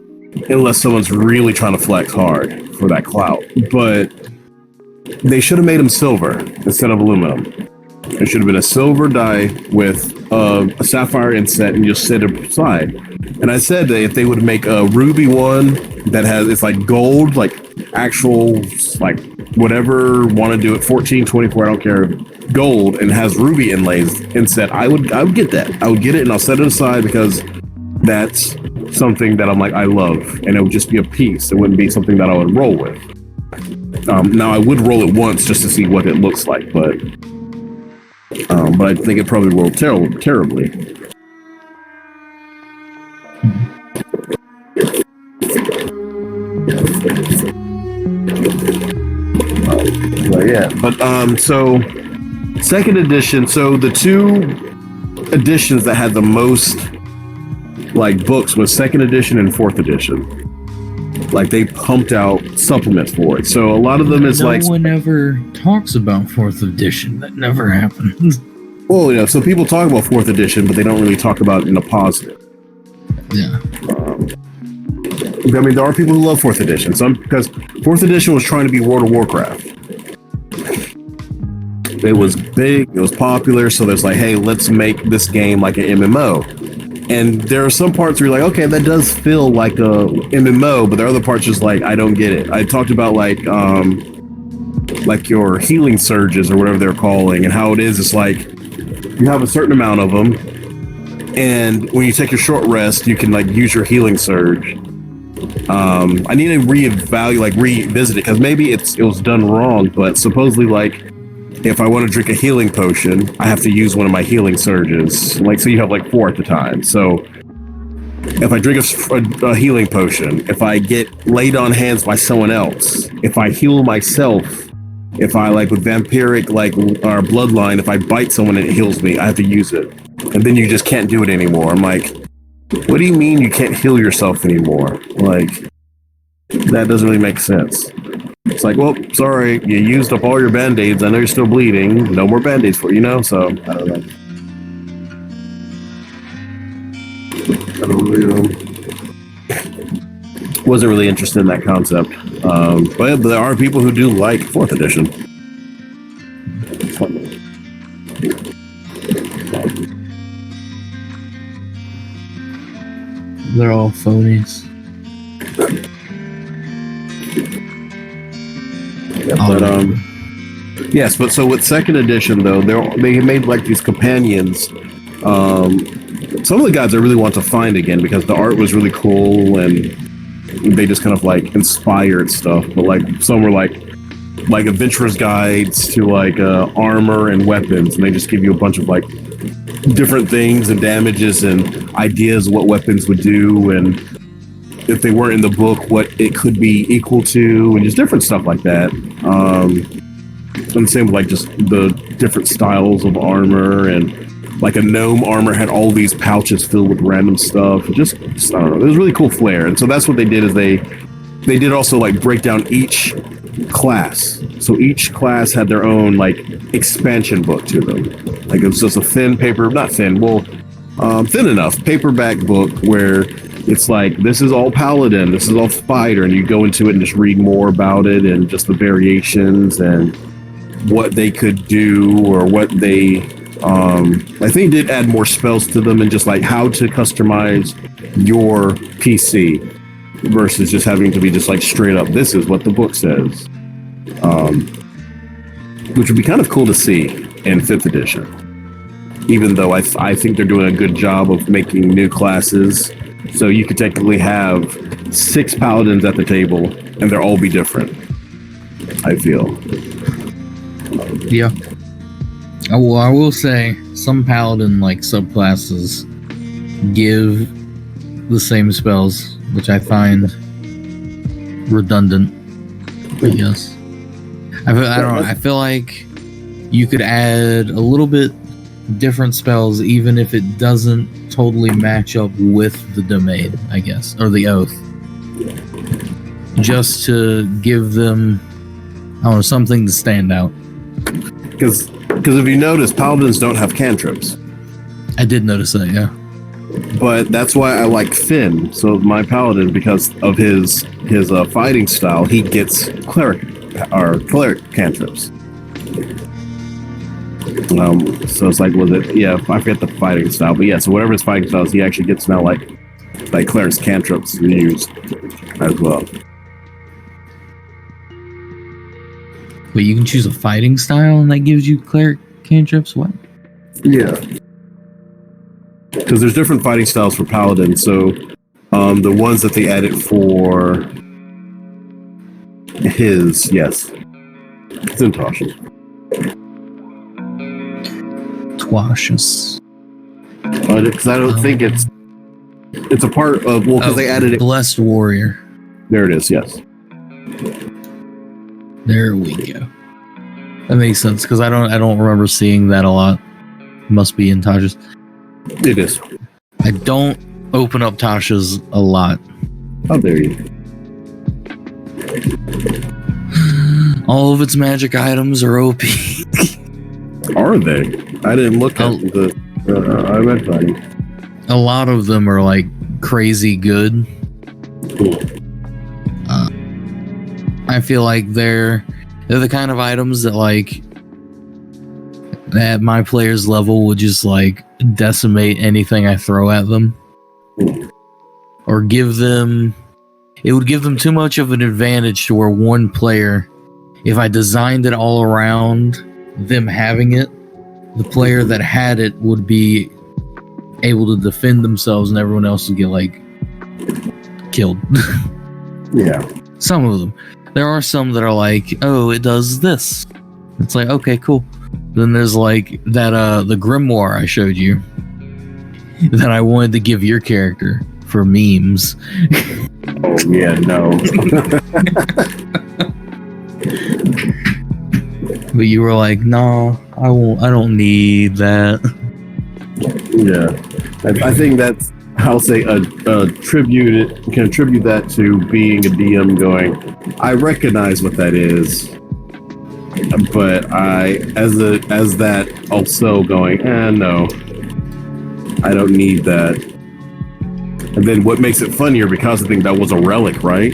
Speaker 2: Unless someone's really trying to flex hard for that clout. But they should have made them silver instead of aluminum. It should have been a silver die with a sapphire inset and just set it aside. And I said that if they would make a ruby one that has, it's like gold, like actual, like whatever, want to do it 14, 24, I don't care, gold, and has ruby inlays inset, I would get that. I would get it and I'll set it aside because that's something that I'm like, I love, and it would just be a piece. It wouldn't be something that I would roll with. Now I would roll it once just to see what it looks like, but I think it probably rolled terribly. So second edition. So the two editions that had the most like books was second edition and fourth edition. Like they pumped out supplements for it. So a lot of them is
Speaker 1: no one ever talks about fourth edition. That never happened.
Speaker 2: Well, so people talk about fourth edition, but they don't really talk about it in a positive.
Speaker 1: Yeah.
Speaker 2: I mean, there are people who love fourth edition. Because fourth edition was trying to be World of Warcraft. It was big, it was popular, so there's like, hey, let's make this game like an MMO. And there are some parts where you're like, okay, that does feel like a MMO, but there are other parts just like, I don't get it. I talked about like your healing surges or whatever they're calling, and how it is, it's like you have a certain amount of them, and when you take a short rest, you can like use your healing surge. I need to revisit it, because maybe it was done wrong, but supposedly like if I want to drink a healing potion, I have to use one of my healing surges. Like, so you have like 4 at the time. So if I drink a healing potion, if I get laid on hands by someone else, if I heal myself, if I like with vampiric, like our bloodline, if I bite someone and it heals me, I have to use it. And then you just can't do it anymore. I'm like, what do you mean you can't heal yourself anymore? Like, that doesn't really make sense. It's like, well, sorry, you used up all your band-aids. I know you're still bleeding. No more band-aids for you, So, I don't know. Wasn't really interested in that concept. But there are people who do like 4th edition.
Speaker 1: They're all phonies.
Speaker 2: Yes, but so with 2nd edition though, they made like these companions. Some of the guys I really want to find again, because the art was really cool and they just kind of like inspired stuff. But like some were like adventurer's guides to like armor and weapons, and they just give you a bunch of like different things and damages and ideas of what weapons would do, and if they weren't in the book, what it could be equal to, and just different stuff like that. And same with like just the different styles of armor, and like a gnome armor had all these pouches filled with random stuff. Just I don't know. It was really cool flair. And so that's what they did, is they did also like break down each class. So each class had their own like expansion book to them. Like it was just a thin enough paperback book where it's like, this is all paladin, this is all fighter, and you go into it and just read more about it and just the variations and what they could do, or what they I think did add more spells to them, and just like how to customize your PC versus just having to be just like straight up, this is what the book says, which would be kind of cool to see in 5th edition, even though I think they're doing a good job of making new classes. So you could technically have 6 paladins at the table, and they'll all be different, I feel.
Speaker 1: Yeah. I will say some paladin like subclasses give the same spells, which I find redundant. But yes, I don't know. I feel like you could add a little bit different spells, even if it doesn't totally match up with the domain, I guess, or the oath, just to give them, I don't know, something to stand out.
Speaker 2: Because if you notice, paladins don't have cantrips.
Speaker 1: I did notice that, yeah.
Speaker 2: But that's why I like Finn. So my paladin, because of his fighting style, he gets cleric cantrips. So it's like, I forget the fighting style, but yeah, so whatever his fighting style is, he actually gets now like cleric's cantrips used as well.
Speaker 1: Wait, you can choose a fighting style and that gives you cleric cantrips? What?
Speaker 2: Yeah. Because there's different fighting styles for paladins. So The ones that they added for his, yes. It's in Tasha's.
Speaker 1: Twashes.
Speaker 2: Because I don't think it's a part of, well, because they added it.
Speaker 1: Blessed Warrior.
Speaker 2: There it is, yes.
Speaker 1: There we go. That makes sense, because I don't remember seeing that a lot. Must be in Tasha's.
Speaker 2: It is.
Speaker 1: I don't open up Tasha's a lot.
Speaker 2: Oh, there you go.
Speaker 1: All of its magic items are OP.
Speaker 2: Are they? I didn't look at the. I meant that.
Speaker 1: A lot of them are like crazy good.
Speaker 2: Cool.
Speaker 1: I feel like they're the kind of items that like at my player's level would just like decimate anything I throw at them, or give them. It would give them too much of an advantage to where one player, if I designed it all around them having it, the player that had it would be able to defend themselves and everyone else would get like killed.
Speaker 2: Yeah.
Speaker 1: Some of them. There are some that are like, oh, it does this. It's like, okay, cool. Then there's like that the grimoire I showed you that I wanted to give your character for memes.
Speaker 2: Oh yeah, no.
Speaker 1: But you were like, no, I won't. I don't need that.
Speaker 2: Yeah, I think that's, I'll say, can attribute that to being a DM going, I recognize what that is, but I, as that also going, no, I don't need that. And then what makes it funnier, because I think that was a relic, right?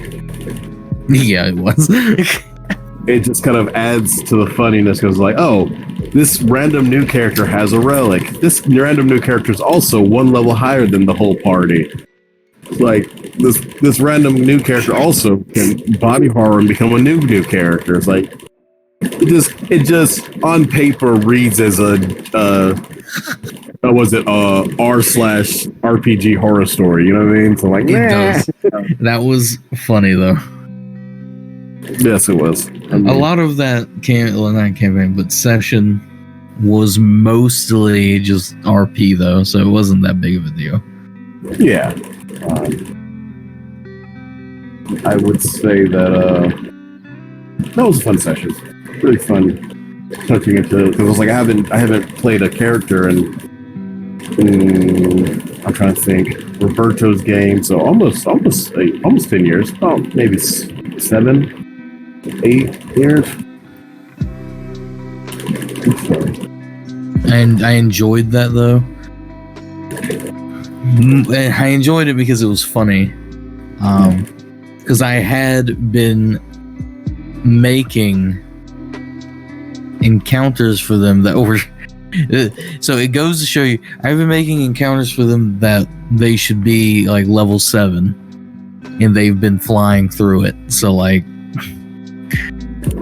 Speaker 1: Yeah, it was.
Speaker 2: It just kind of adds to the funniness, because like, oh, this random new character has a relic. This random new character is also one level higher than the whole party. Like, this random new character also can body horror and become a new character. It's like, it just on paper reads as a r/RPG horror story, you know what I mean? So like,
Speaker 1: That was funny though.
Speaker 2: Yes, it was.
Speaker 1: A lot of that not campaign, but session was mostly just RP though, so it wasn't that big of a deal.
Speaker 2: Yeah. I would say that that was a fun session. Really fun touching into, because I was like, I haven't played a character in I'm trying to think, Roberto's game, so almost 10 years. Oh, maybe 7, 8 years.
Speaker 1: And I enjoyed that though. I enjoyed it because it was funny. Because I had been making encounters for them that were so it goes to show you, I've been making encounters for them that they should be like level 7, and they've been flying through it, so like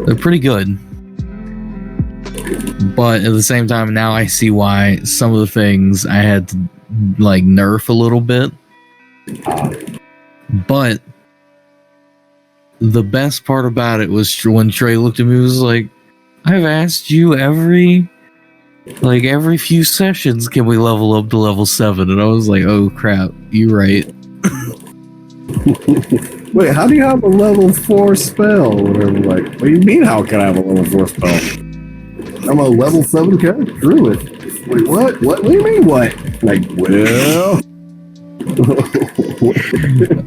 Speaker 1: they're pretty good. But at the same time, now I see why some of the things I had to like nerf a little bit. But the best part about it was when Trey looked at me and was like, I've asked you every few sessions, can we level up to level 7? And I was like, oh crap, you're right.
Speaker 2: Wait, how do you have a level 4 spell? Whatever, like, what do you mean, how can I have a level 4 spell? I'm a level 7 character druid. Wait, what? What do you mean, what? Like, well...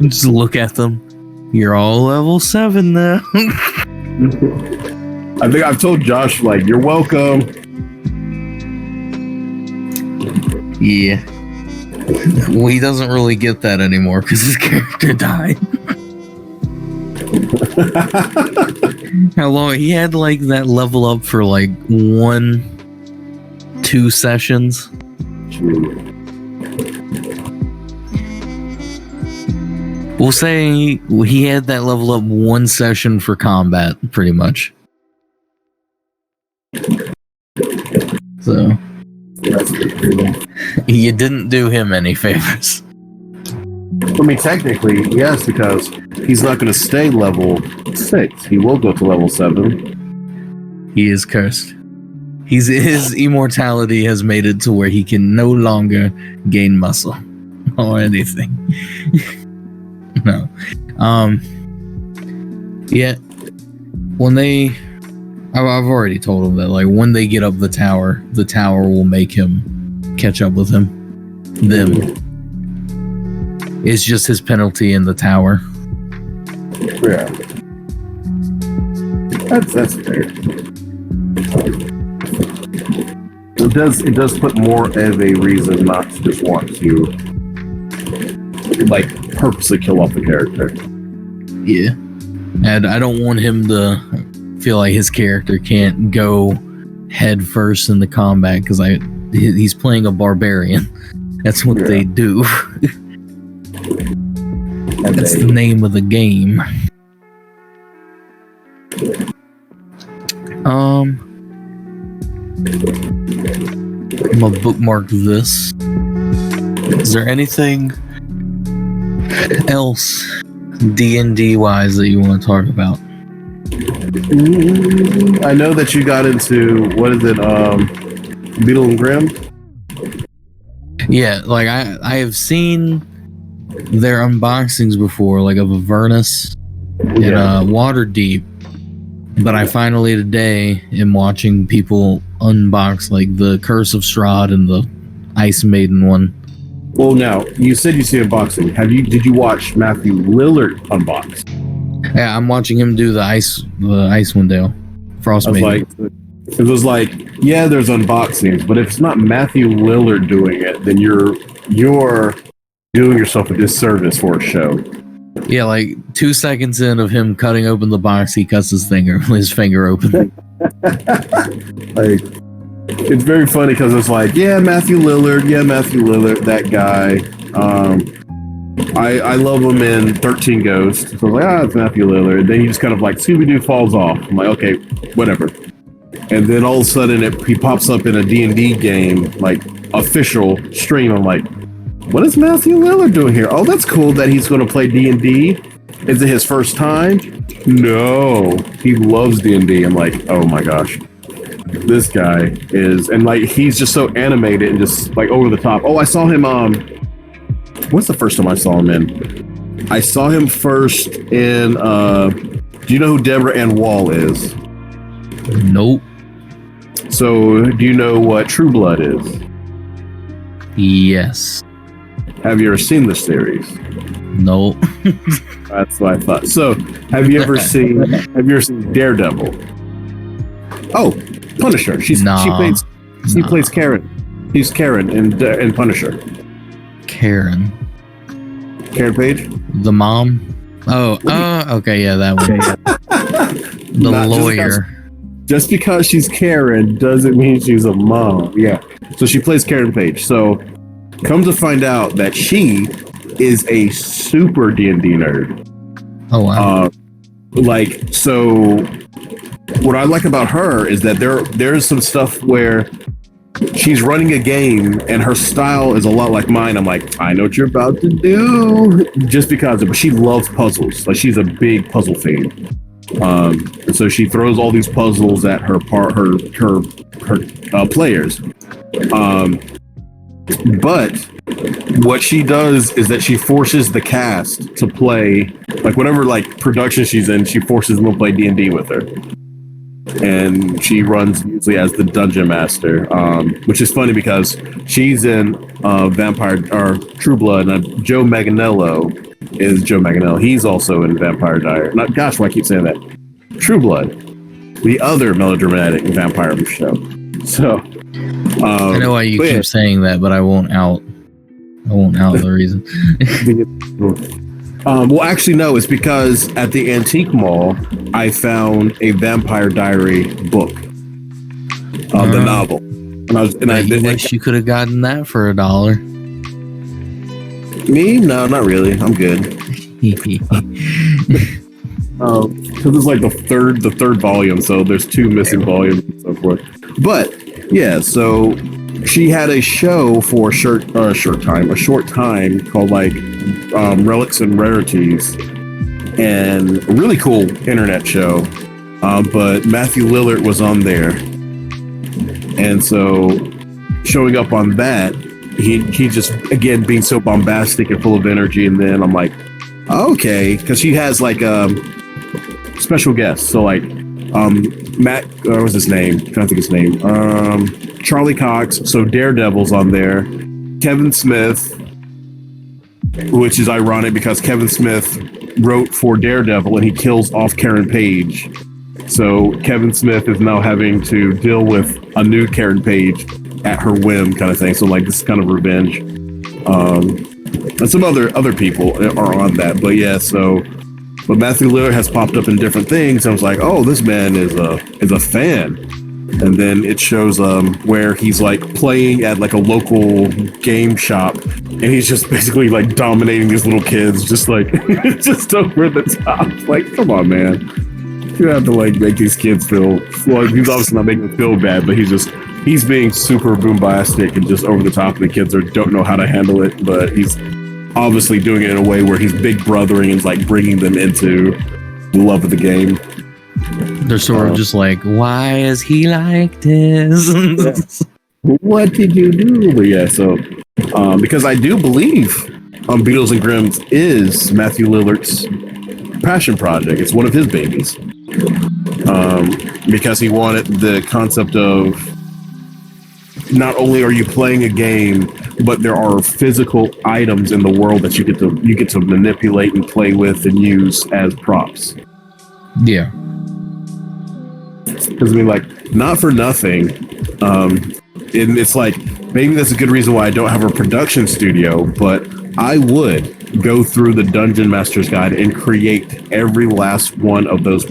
Speaker 1: Just look at them. You're all level 7 now.
Speaker 2: I think I've told Josh, like, you're welcome.
Speaker 1: Yeah. Well, he doesn't really get that anymore because his character died. How long? He had like that level up for like 1-2 sessions. We'll say he had that level up 1 session for combat, pretty much. So you didn't do him any favors.
Speaker 2: I mean, technically, yes, because he's not going to stay level 6. He will go to level 7.
Speaker 1: He is cursed. His immortality has made it to where he can no longer gain muscle or anything. No. Yeah. When I've already told him that, like, when they get up the tower will make him catch up with them. It's just his penalty in the tower.
Speaker 2: Yeah. That's fair. It does put more of a reason not to just want to, like, purposely kill off the character.
Speaker 1: Yeah. And I don't want him to feel like his character can't go head first in the combat, because he's playing a barbarian. That's what they do. That's the name of the game. I'm gonna bookmark this. Is there anything else D&D wise that you want to talk about?
Speaker 2: I know that you got into, what is it, Beetle and Grimm?
Speaker 1: Yeah, like I have seen their unboxings before, like of Avernus and Waterdeep, but I finally today am watching people unbox like the Curse of Strahd and the Ice Maiden one.
Speaker 2: Well, now you said you see unboxing. Did you watch Matthew Lillard unbox?
Speaker 1: Yeah, I'm watching him do the ice window. Frost Maiden.
Speaker 2: It was like, yeah, there's unboxings, but if it's not Matthew Lillard doing it, then you're doing yourself a disservice for a show.
Speaker 1: Yeah, like 2 seconds in of him cutting open the box, he cuts his finger open.
Speaker 2: Like, it's very funny because it's like, yeah, Matthew Lillard, that guy. I love him in 13 Ghosts. So I was like, it's Matthew Lillard. Then he just kind of like, Scooby-Doo falls off. I'm like, okay, whatever. And then all of a sudden he pops up in a D&D game, like official stream. I'm like, what is Matthew Lillard doing here? Oh, that's cool that he's going to play D&D. Is it his first time? No, he loves D&D. I'm like, oh my gosh, this guy is, and like he's just so animated and just like over the top. Oh, I saw him. What's the first time I saw him in? I saw him first in. Do you know who Deborah Ann Wall is?
Speaker 1: Nope.
Speaker 2: So, do you know what True Blood is?
Speaker 1: Yes.
Speaker 2: Have you ever seen the series?
Speaker 1: Nope.
Speaker 2: That's what I thought. So, have you ever seen Daredevil? Oh, Punisher. She plays Karen. He's Karen in Punisher.
Speaker 1: Karen
Speaker 2: Page?
Speaker 1: The mom? Oh, okay, yeah, that one. The lawyer.
Speaker 2: Just because she's Karen doesn't mean she's a mom. Yeah. So she plays Karen Page. So come to find out that she is a super D&D nerd.
Speaker 1: Oh, wow.
Speaker 2: So what I like about her is that there's some stuff where she's running a game and her style is a lot like mine. I'm like, I know what you're about to do, just because but she loves puzzles. Like, she's a big puzzle fan. And so she throws all these puzzles at her players. But what she does is that she forces the cast to play, like, whatever like production she's in, she forces them to play D&D with her. And she runs usually as the dungeon master, which is funny because she's in Vampire or True Blood, and Joe Manganiello is Joe Manganiello. He's also in Vampire Diaries. Why I keep saying that. True Blood, the other melodramatic vampire show. So
Speaker 1: I know why you keep saying that, but I won't out the reason.
Speaker 2: Well, actually, no. It's because at the antique mall, I found a Vampire Diary book, the novel. And I
Speaker 1: wish you could have gotten that for $1.
Speaker 2: Me? No, not really. I'm good. Because it's like the third volume, so there's 2 missing volumes and so forth. But yeah, so she had a show for a short time called like Relics and Rarities, and a really cool internet show. But Matthew Lillard was on there, and so showing up on that, he just again being so bombastic and full of energy. And then I'm like, okay, because she has like special guests. So like Matt, what was his name? I can't think his name. Charlie Cox. So Daredevil's on there. Kevin Smith, which is ironic because Kevin Smith wrote for Daredevil and he kills off Karen Page. So Kevin Smith is now having to deal with a new Karen Page at her whim, kind of thing. So like this is kind of revenge. And some other people are on that, but yeah. But Matthew Lillard has popped up in different things. I was like, oh, this man is a fan. And then it shows where he's like playing at like a local game shop, and he's just basically like dominating these little kids, just like just over the top. Like, come on, man. You have to like make these kids feel well. He's obviously not making them feel bad, but he's being super bombastic and just over the top. And the kids don't know how to handle it, but he's obviously doing it in a way where he's big brothering and like bringing them into the love of the game.
Speaker 1: They're sort of just like, why is he like this?
Speaker 2: What did you do? But yeah, so because I do believe Beatles and Grimm's is Matthew Lillard's passion project. It's one of his babies. Because he wanted the concept of not only are you playing a game, but there are physical items in the world that you get to manipulate and play with and use as props.
Speaker 1: Yeah.
Speaker 2: Because I mean, like, not for nothing. And it's like maybe that's a good reason why I don't have a production studio, but I would go through the Dungeon Master's Guide and create every last one of those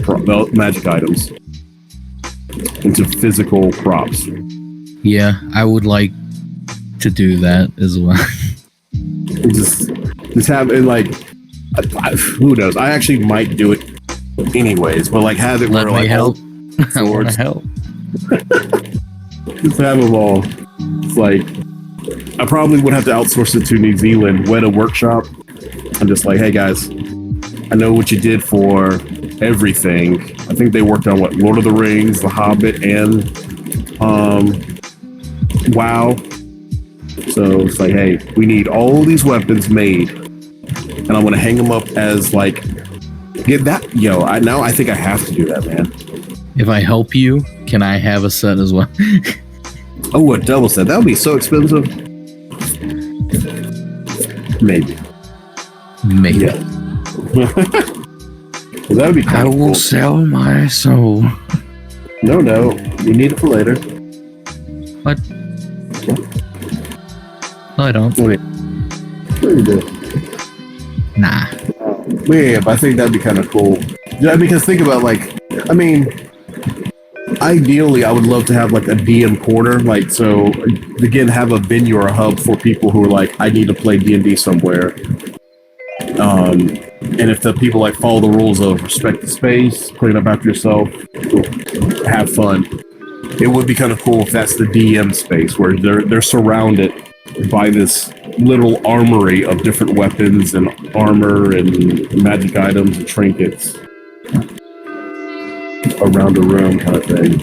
Speaker 2: magic items into physical props.
Speaker 1: Yeah, I would like to do that as well.
Speaker 2: just have it like, who knows? I actually might do it anyways, but like have it
Speaker 1: Let
Speaker 2: where
Speaker 1: me
Speaker 2: like
Speaker 1: help. I want to help.
Speaker 2: Just have them all. It's like I probably would have to outsource it to New Zealand, Weta Workshop. I'm just like, hey guys, I know what you did for everything. I think they worked on what, Lord of the Rings, The Hobbit, and WoW. So it's like, hey, we need all these weapons made, and I'm gonna hang them up as like, get that, I think I have to do that, man.
Speaker 1: If I help you, can I have a set as well?
Speaker 2: Oh, a double set. That would be so expensive. Maybe.
Speaker 1: Yeah.
Speaker 2: Well, that would be
Speaker 1: I will
Speaker 2: cool.
Speaker 1: sell my soul.
Speaker 2: No, you need it for later.
Speaker 1: What? No, I don't.
Speaker 2: Wait. Sure you do.
Speaker 1: Nah.
Speaker 2: Yeah, but I think that'd be kind of cool. Yeah, because think about ideally, I would love to have like a DM corner, like so. Again, have a venue or a hub for people who are like, I need to play D&D somewhere. And if the people like follow the rules of respect the space, clean up after yourself, have fun. It would be kind of cool if that's the DM space where they're surrounded by this little armory of different weapons and armor and magic items and trinkets around the room, kind of thing.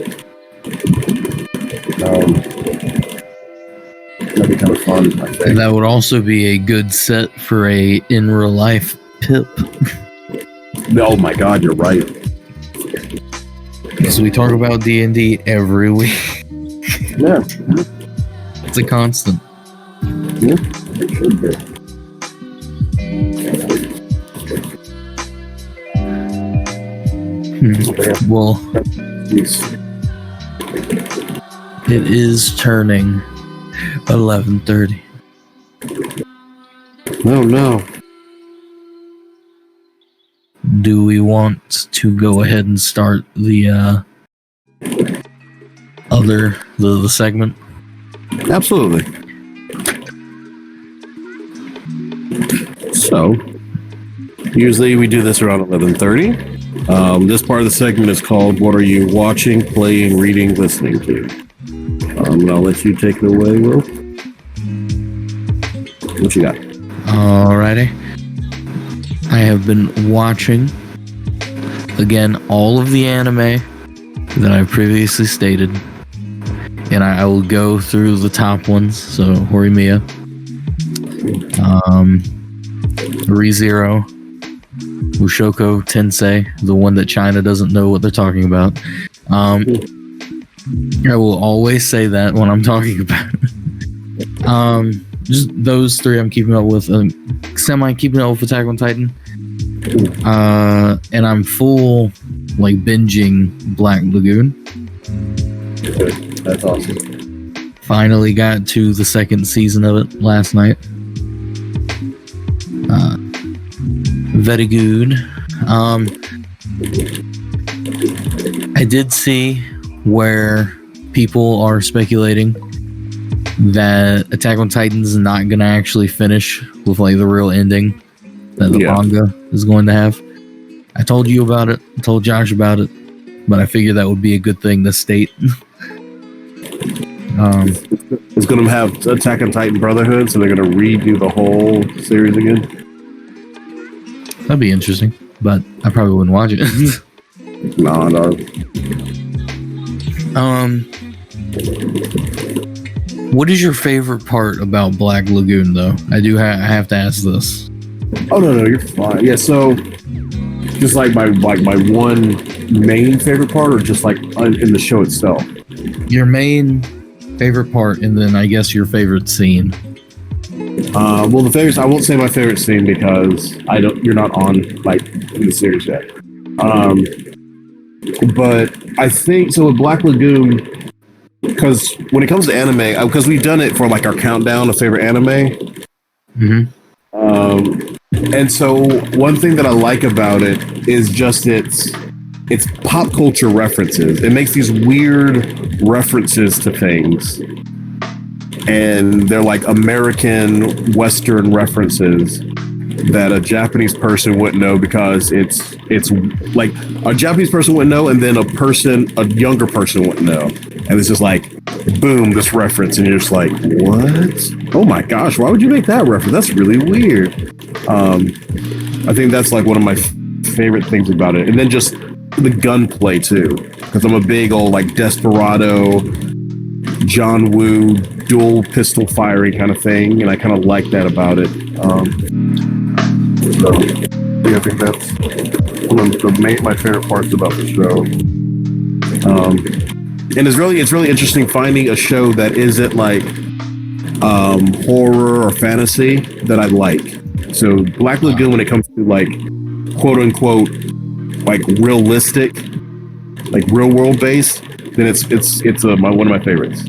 Speaker 2: That'd be kind of fun, I think.
Speaker 1: That would also be a good set for a in real life PiP.
Speaker 2: Oh my god, you're right.
Speaker 1: Because we talk about D&D every week.
Speaker 2: Yeah.
Speaker 1: It's a constant.
Speaker 2: Yeah, it should be.
Speaker 1: Well,
Speaker 2: Yes.
Speaker 1: it is turning 11:30.
Speaker 2: No.
Speaker 1: Do we want to go ahead and start the the segment?
Speaker 2: Absolutely. So, usually we do this around 11:30. This part of the segment is called "What are you watching, playing, reading, listening to?" I'll let you take it away, Will. What you got?
Speaker 1: Alrighty. I have been watching, again, all of the anime that I previously stated. And I will go through the top ones. So, Horimiya, ReZero, Mushoku Tensei, the one that China doesn't know what they're talking about. I will always say that when I'm talking about it. Just those three I'm keeping up with. Semi keeping up with Attack on Titan. And I'm full, like, binging Black Lagoon.
Speaker 2: That's awesome.
Speaker 1: Finally got to the second season of it last night. Very good. I did see where people are speculating that Attack on Titan is not going to actually finish with, like, the real ending that the manga is going to have. I told you about it. I told Josh about it. But I figured that would be a good thing to state.
Speaker 2: It's going to have Attack on Titan Brotherhood, so they're going to redo the whole series again.
Speaker 1: That'd be interesting, but I probably wouldn't watch it.
Speaker 2: No.
Speaker 1: What is your favorite part about Black Lagoon, though? I have to ask this.
Speaker 2: Oh no, you're fine. Yeah, so just like my one main favorite part, or just like in the show itself.
Speaker 1: Your main favorite part, and then I guess your favorite scene.
Speaker 2: Well, the favorites, I won't say my favorite scene because you're not on, like, in the series yet. But I think so with Black Lagoon, because when it comes to anime, because we've done it for, like, our countdown of favorite anime.
Speaker 1: Mm-hmm.
Speaker 2: And so one thing that I like about it is just its pop culture references. It makes these weird references to things, and they're like American Western references that a Japanese person wouldn't know, because it's like a Japanese person wouldn't know, and then a younger person wouldn't know, and it's just like, boom, this reference, and you're just like, what? Oh my gosh, why would you make that reference? That's really weird. I think that's like one of my favorite things about it, and then just the gunplay too, because I'm a big old, like, Desperado, John Woo, dual pistol firing kind of thing, and I kind of like that about it. So yeah, I think that's one of my favorite parts about the show. And it's really interesting finding a show that isn't like horror or fantasy that I like. So Black Lagoon, when it comes to, like, quote unquote, like, realistic, like, real world based, then it's one of my favorites.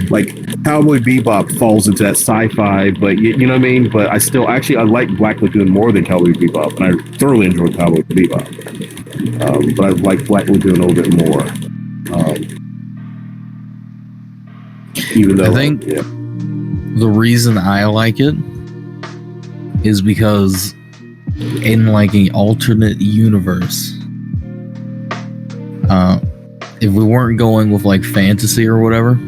Speaker 2: Like Cowboy Bebop falls into that sci-fi, but you know what I mean? But I like Black Lagoon more than Cowboy Bebop, and I thoroughly enjoyed Cowboy Bebop. But I like Black Lagoon a little bit more. Even though
Speaker 1: I think the reason I like it is because in, like, an alternate universe, if we weren't going with, like, fantasy or whatever,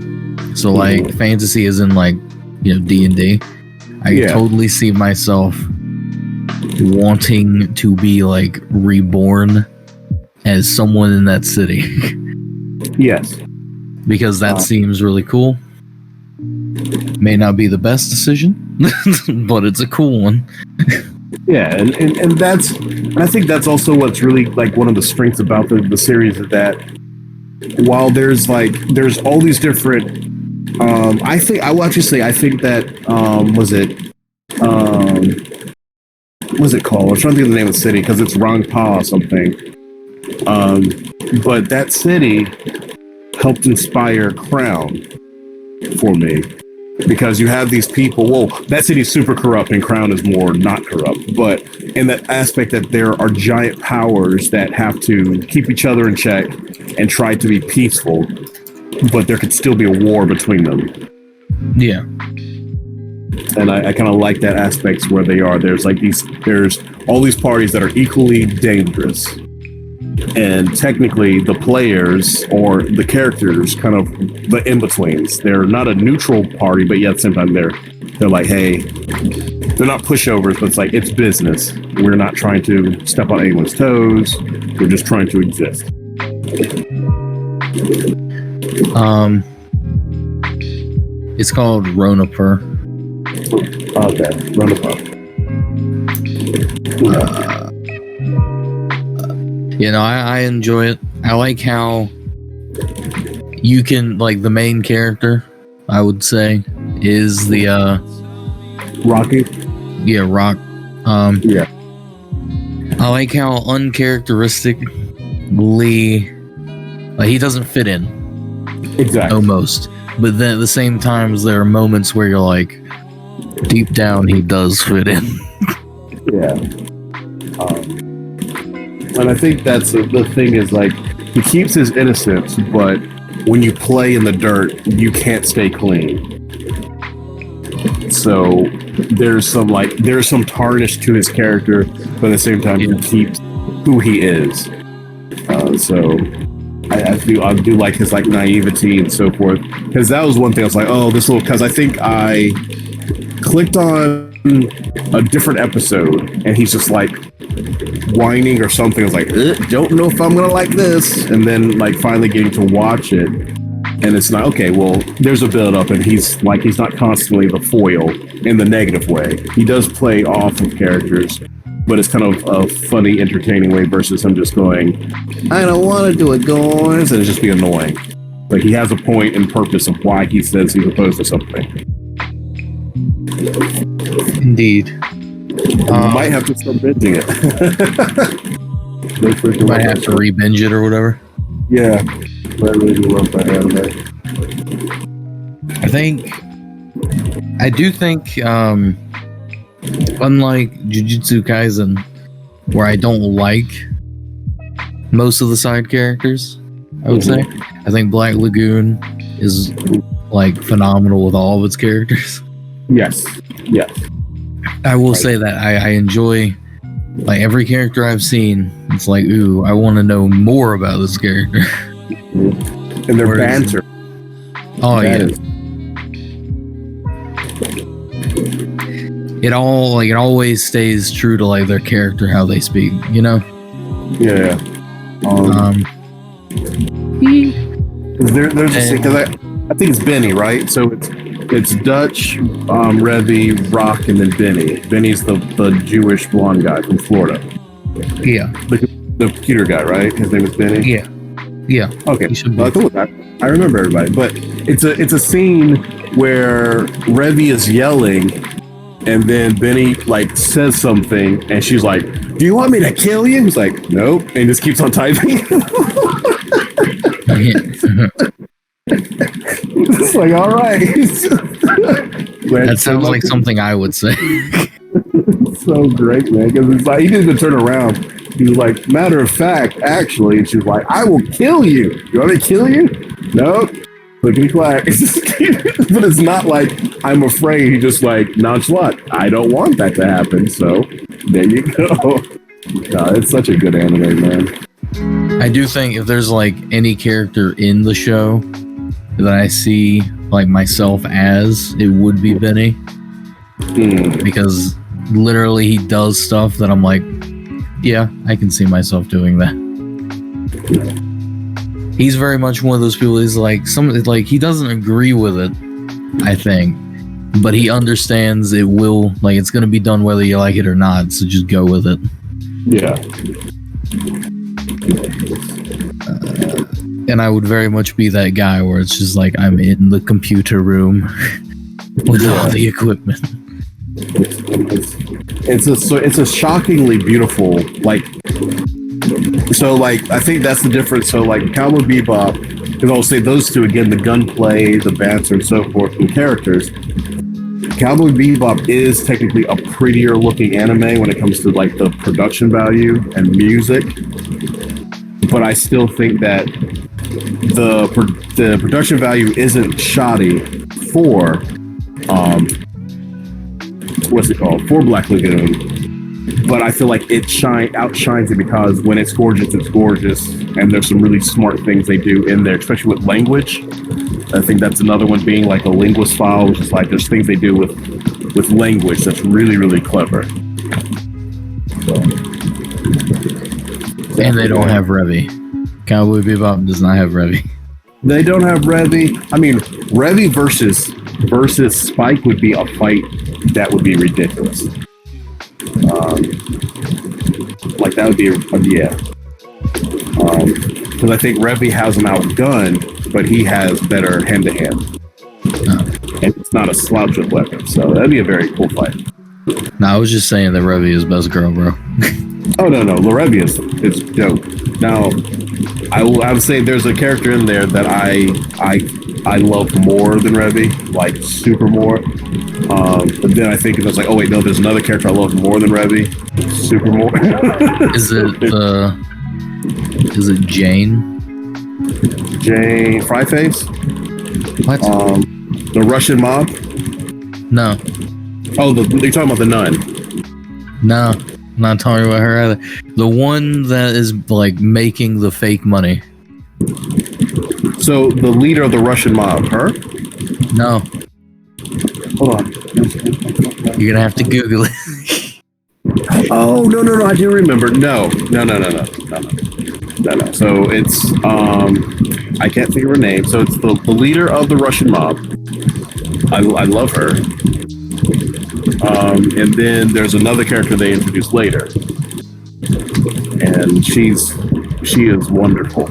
Speaker 1: so, like, fantasy is in, like, you know, D&D, I could totally see myself wanting to be, like, reborn as someone in that city.
Speaker 2: Yes.
Speaker 1: Because that seems really cool. May not be the best decision, but it's a cool one.
Speaker 2: Yeah, and I think that's also what's really, like, one of the strengths about the series, is that while there's all these different, I think that what's it called? I'm trying to think of the name of the city, because it's Rangpa or something. But that city helped inspire Crown for me, because you have these people. Well, that city's super corrupt, and Crown is more not corrupt. But in that aspect, that there are giant powers that have to keep each other in check and try to be peaceful, but there could still be a war between them.
Speaker 1: Yeah.
Speaker 2: And I kind of like that aspect where they are. There's all these parties that are equally dangerous, And technically, the players or the characters, kind of the in-betweens, they're not a neutral party, but yet at the same time, they're like, hey, they're not pushovers, but it's like, it's business. We're not trying to step on anyone's toes. We're just trying to exist.
Speaker 1: It's called Ronaper.
Speaker 2: Okay, Ronaper.
Speaker 1: I enjoy it. I like how you can, like, the main character, I would say, is the
Speaker 2: Rocky.
Speaker 1: Yeah, Rock.
Speaker 2: Yeah.
Speaker 1: I like how uncharacteristically, like, he doesn't fit in.
Speaker 2: Exactly.
Speaker 1: Almost. But then at the same time, there are moments where you're like, deep down, he does fit in.
Speaker 2: Yeah. And I think that's the thing is, like, he keeps his innocence, but when you play in the dirt, you can't stay clean. So there's some tarnish to his character, but at the same time, he keeps who he is. So I do like his, like, naivety and so forth, because that was one thing I was like, oh, because I think I clicked on a different episode and he's just like whining or something. I was like, don't know if I'm gonna like this, and then, like, finally getting to watch it, and it's not okay. Well, there's a build up, and he's not constantly the foil in the negative way. He does play off of characters, but it's kind of a funny, entertaining way versus him just going, I don't want to do it, guys, and it's just be annoying. Like, he has a point and purpose of why he says he's opposed to something.
Speaker 1: Indeed.
Speaker 2: Might have to start binging it.
Speaker 1: Might have to re-binge it or whatever.
Speaker 2: Yeah. I really love that anime.
Speaker 1: I do think, unlike Jujutsu Kaisen, where I don't like most of the side characters, I would say, I think Black Lagoon is, like, phenomenal with all of its characters.
Speaker 2: Yes.
Speaker 1: I will say that I enjoy, like, every character I've seen. It's like, ooh, I want to know more about this character.
Speaker 2: And their banter.
Speaker 1: Oh, yeah. It always stays true to, like, their character, how they speak, you know?
Speaker 2: Yeah. There's a because I think it's Benny, right? So it's Dutch, Revy, Rock, and then Benny. Benny's the Jewish blonde guy from Florida.
Speaker 1: Yeah.
Speaker 2: The computer guy, right? His name is Benny?
Speaker 1: Yeah. Yeah.
Speaker 2: Okay. I remember everybody. But it's a scene where Revy is yelling, and then Benny, like, says something, and she's like, do you want me to kill you? He's like, nope. And just keeps on typing. It's like, all right.
Speaker 1: That sounds like something I would say.
Speaker 2: It's so great, man. Because it's like, he didn't even turn around. He was like, matter of fact, actually. And she's like, I will kill you. You want me to kill you? Nope. Clickety clack. But it's not like, I'm afraid. He's just like, nonchalant. I don't want that to happen. So there you go. God, it's such a good anime, man.
Speaker 1: I do think if there's, like, any character in the show that I see, like, myself as, it would be Benny. Because literally he does stuff that I'm like, yeah, I can see myself doing that. He's very much one of those people. He's like, he doesn't agree with it, I think, but he understands it will, like, it's going to be done whether you like it or not, so just go with it.
Speaker 2: Yeah.
Speaker 1: And I would very much be that guy where it's just like, I'm in the computer room with all the equipment.
Speaker 2: It's a shockingly beautiful, like, so, like, I think that's the difference. So, like, Cowboy Bebop, because I'll say those two again, the gunplay, the banter, and so forth, and characters. Cowboy Bebop is technically a prettier looking anime when it comes to, like, the production value and music, but I still think that the production value isn't shoddy for for Black Lagoon. but I feel like it outshines it because when it's gorgeous, and there's some really smart things they do in there, especially with language. I think that's another one being like a linguist file, which is like there's things they do with language that's really, really clever. So,
Speaker 1: and they don't have Revy. Cowboy Bebop does not have Revy.
Speaker 2: They don't have Revy. I mean, Revy versus Spike would be a fight that would be ridiculous. Like that would be yeah. Because I think Revy has him outgunned, but he has better hand-to-hand. And it's not a slouch of weapon, so that'd be a very cool fight.
Speaker 1: No, I was just saying that Revy is best girl, bro.
Speaker 2: Oh no, Revy is dope. Now, I would say there's a character in there that I love more than Revy, like super more. But then I think it was like, oh wait, no, there's another character I love more than Revy, super more. Is it Jane? Jane Fryface?
Speaker 1: What?
Speaker 2: The Russian mob?
Speaker 1: No.
Speaker 2: Oh, you're talking about the nun?
Speaker 1: No, I'm not talking about her either. The one that is like making the fake money.
Speaker 2: So the leader of the Russian mob, her?
Speaker 1: No.
Speaker 2: Hold on.
Speaker 1: You're gonna have to Google it.
Speaker 2: Oh no! I do remember. No. So it's I can't think of her name. So it's the leader of the Russian mob. I love her. And then there's another character they introduced later, and she is wonderful.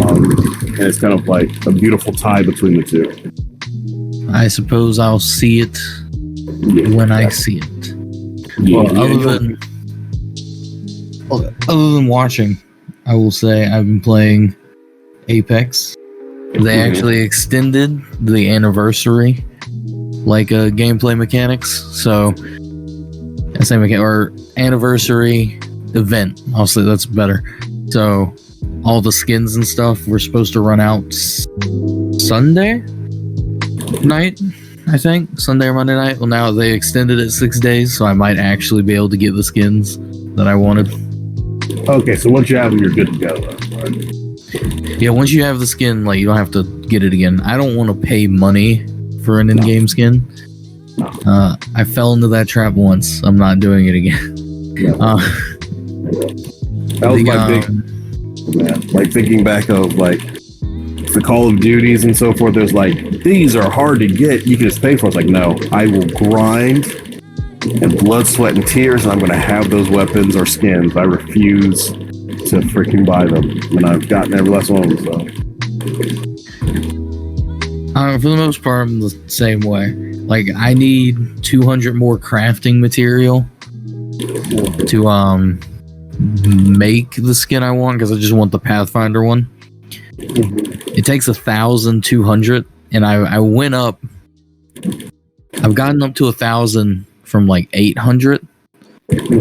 Speaker 2: And it's kind of like a beautiful tie between the two.
Speaker 1: I suppose I'll see it when I see it.
Speaker 2: Yeah,
Speaker 1: other than watching, I will say I've been playing Apex. They actually extended the anniversary, like gameplay mechanics. So, or anniversary event. I'll say that's better. So, all the skins and stuff were supposed to run out Sunday night, I think. Sunday or Monday night. Well, now they extended it 6 days, so I might actually be able to get the skins that I wanted.
Speaker 2: Okay, so once you have them, you're good to go. Right?
Speaker 1: Yeah, once you have the skin, like, you don't have to get it again. I don't want to pay money for an in-game skin. I fell into that trap once. I'm not doing it again.
Speaker 2: That was my big... like thinking back of like the Call of Duties and so forth, there's like, these are hard to get, you can just pay for it. It's like, no, I will grind and blood, sweat, and tears, and I'm going to have those weapons or skins. I refuse to freaking buy them, and I've gotten every last one of them.
Speaker 1: So for the most part, I'm the same way. Like, I need 200 more crafting material to make the skin I want, because I just want the Pathfinder one. It takes 1,200, and I went up. I've gotten up to 1,000 from like 800.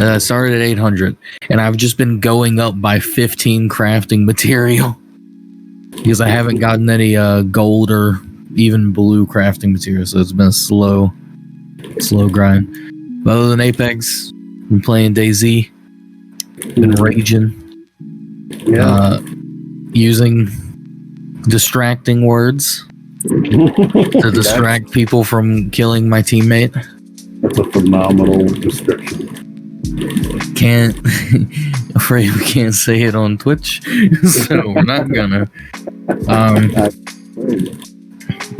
Speaker 1: I started at 800, and I've just been going up by 15 crafting material because I haven't gotten any gold or even blue crafting material, so it's been a slow grind. But other than Apex, been playing DayZ, been raging, using distracting words to distract people from killing my teammate.
Speaker 2: That's a phenomenal description.
Speaker 1: Afraid we can't say it on Twitch, so we're not gonna.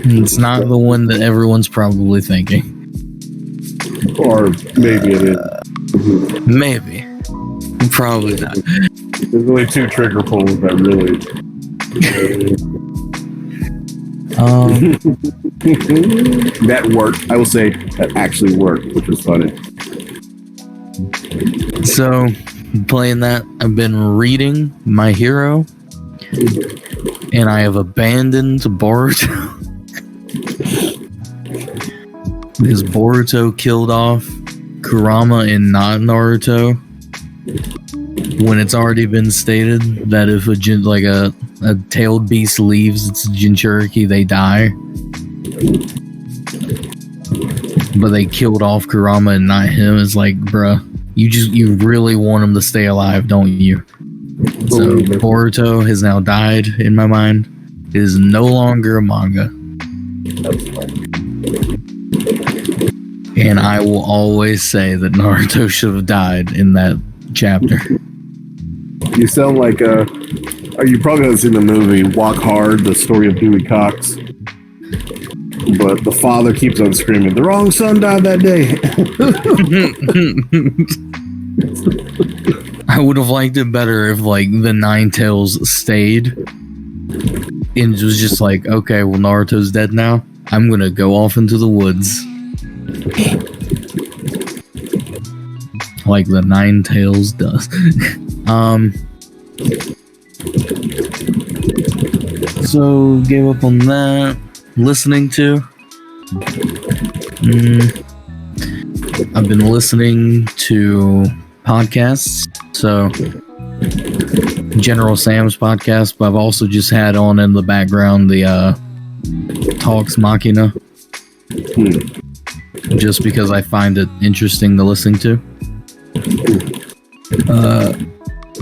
Speaker 1: It's not the one that everyone's probably thinking.
Speaker 2: Or maybe it is.
Speaker 1: Maybe. Probably not.
Speaker 2: There's only 2 trigger pulls that really... that worked. I will say that actually worked, which was funny.
Speaker 1: So, playing that, I've been reading My Hero, and I have abandoned Boruto. Because Boruto killed off Kurama in not Naruto, when it's already been stated that if a tailed beast leaves its Jinchuriki, they die. but they killed off Kurama and not him. It's like, bruh, you really want him to stay alive, don't you? So Boruto has now died in my mind. It is no longer a manga. And I will always say that Naruto should have died in that chapter.
Speaker 2: You sound like you probably haven't seen the movie Walk Hard, the story of Dewey Cox. But the father keeps on screaming, the wrong son died that day.
Speaker 1: I would have liked it better if, like, the Nine Tails stayed. And it was just like, okay, well, Naruto's dead now. I'm gonna go off into the woods. Like the Nine Tails does. So, gave up on that. Listening to? I've been listening to podcasts. So, General Sam's podcast, but I've also just had on in the background the Talks Machina. Just because I find it interesting to listen to.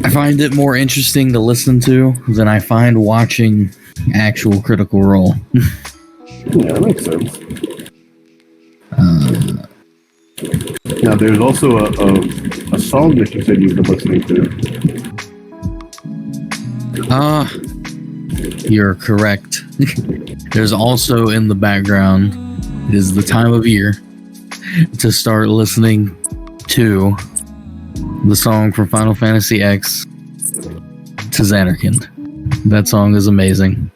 Speaker 1: I find it more interesting to listen to than I find watching actual Critical Role.
Speaker 2: Yeah, that makes sense. Now, there's also a song that you said you've been listening to.
Speaker 1: You're correct. There's also in the background, it is the time of year to start listening to the song from Final Fantasy X to Xanarkand. That song is amazing.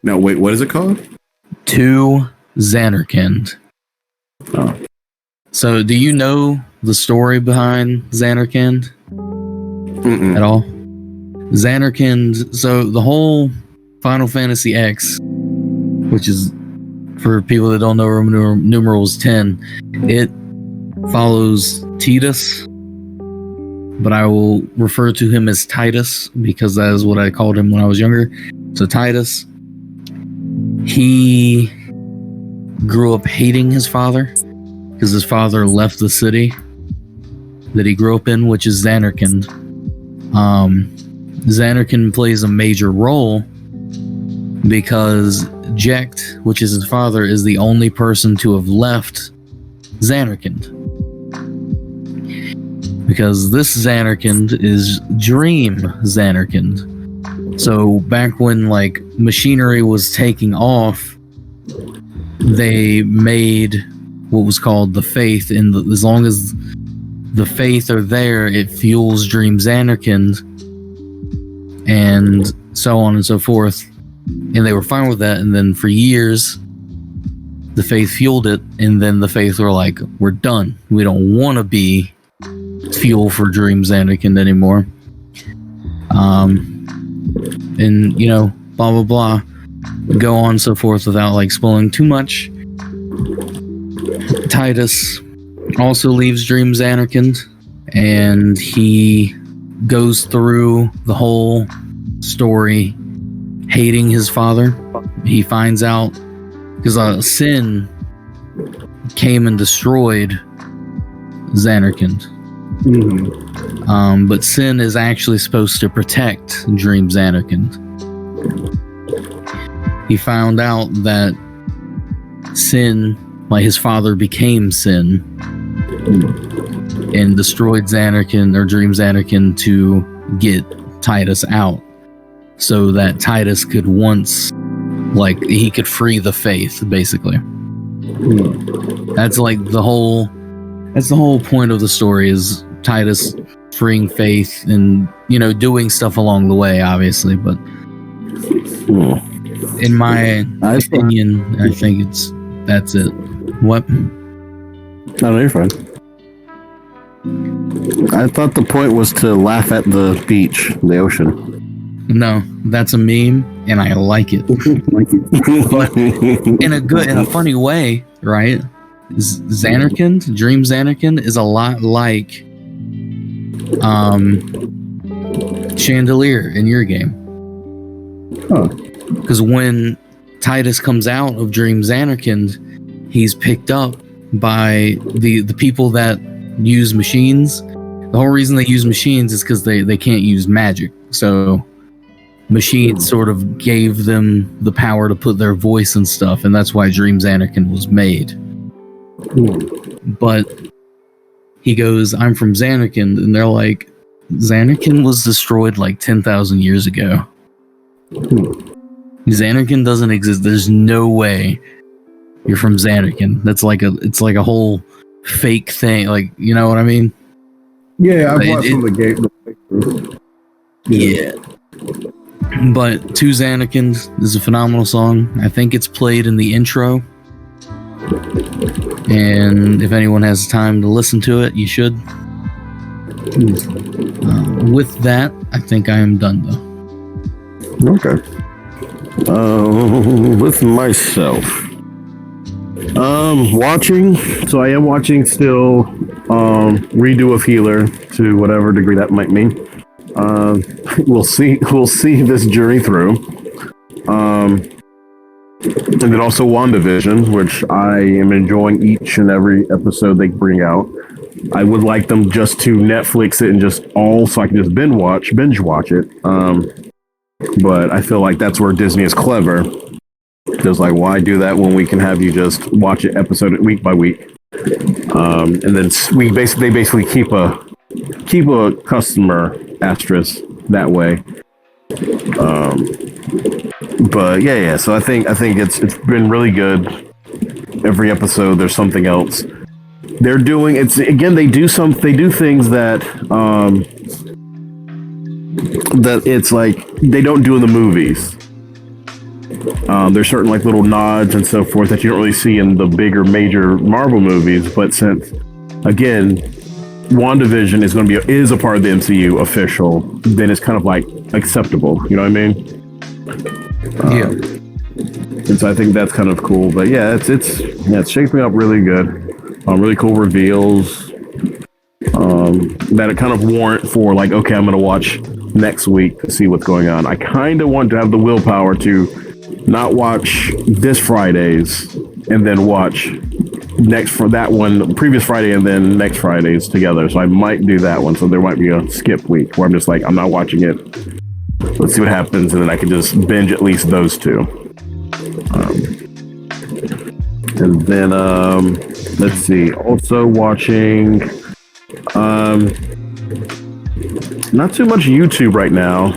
Speaker 2: Now, wait, what is it called?
Speaker 1: To Xanarkand.
Speaker 2: Oh.
Speaker 1: So, do you know the story behind Xanarkand at all? Xanarkand, so the whole Final Fantasy X, which is, for people that don't know Roman numerals 10, it follows Tidus, but I will refer to him as Titus because that is what I called him when I was younger. So Titus, he grew up hating his father because his father left the city that he grew up in, which is Xanarkand. Xanarkand plays a major role because Jecht, which is his father, is the only person to have left Xanarkand. Because this Xanarkand is Dream Xanarkand. So back when, like, machinery was taking off, they made what was called the Faith, and as long as the Faith are there, it fuels Dream Xanarkand, and so on and so forth. And they were fine with that, and then for years, the Faith fueled it, and then the Faith were like, we're done. We don't want to be fuel for Dream Xanarkand anymore. And, you know, blah, blah, blah. Go on and so forth without, like, spoiling too much. Titus also leaves Dream Xanarkand, and he goes through the whole story hating his father. He finds out because Sin came and destroyed Xanarkand. But Sin is actually supposed to protect Dream Xanarkand. He found out that Sin, like his father, became Sin and destroyed Xanarkand, or Dream Xanarkand, to get Titus out, so that Titus could he could free the Faith, basically. That's like the whole point of the story, is Titus freeing Faith and, you know, doing stuff along the way, obviously, but in my opinion, I think that's it. What?
Speaker 2: No, you're fine. I thought the point was to laugh at the beach, the ocean.
Speaker 1: No, that's a meme, and I like it. But in a funny way, right? Xanarkand, Dream Xanarkand, is a lot like Chandelier in your game.
Speaker 2: Huh.
Speaker 1: Because when Titus comes out of Dream Xanarkand, he's picked up by the people that use machines. The whole reason they use machines is because they can't use magic. So machines sort of gave them the power to put their voice and stuff, and that's why Dreams Anakin was made. But he goes, I'm from Xanakin, and they're like, Xanakin was destroyed like 10,000 years ago. Xanakin doesn't exist. There's no way you're from Xanakin. It's like a whole fake thing. Like, you know what I mean?
Speaker 2: Yeah, I've watched some of the game.
Speaker 1: Yeah. But To Xanakins is a phenomenal song. I think it's played in the intro. And if anyone has time to listen to it, you should. With that, I think I am done, though.
Speaker 2: Okay. With myself. Watching. So I am watching still Redo of Healer to whatever degree that might mean. We'll see this journey through. And then also WandaVision, which I am enjoying each and every episode they bring out. I would like them just to Netflix it and just all so I can just binge watch it. But I feel like that's where Disney is clever. There's like, why do that when we can have you just watch it episode week by week? And then they basically keep a customer asterisk that way. But yeah. So I think it's been really good. Every episode, there's something else. They're doing it's again. They do things that it's like they don't do in the movies. There's certain like little nods and so forth that you don't really see in the bigger major Marvel movies. But since again, WandaVision is a part of the MCU official, then it's kind of like acceptable. You know what I mean?
Speaker 1: Yeah.
Speaker 2: And so I think that's kind of cool. But yeah, it's shaping up really good. Really cool reveals. That it kind of warrant for like, okay, I'm gonna watch next week to see what's going on. I kind of want to have the willpower to not watch this Friday's and then watch previous Friday and then next Friday's together. So I might do that one. So there might be a skip week where I'm just like, I'm not watching it. Let's see what happens, and then I can just binge at least those two. And then let's see. Also watching not too much YouTube right now.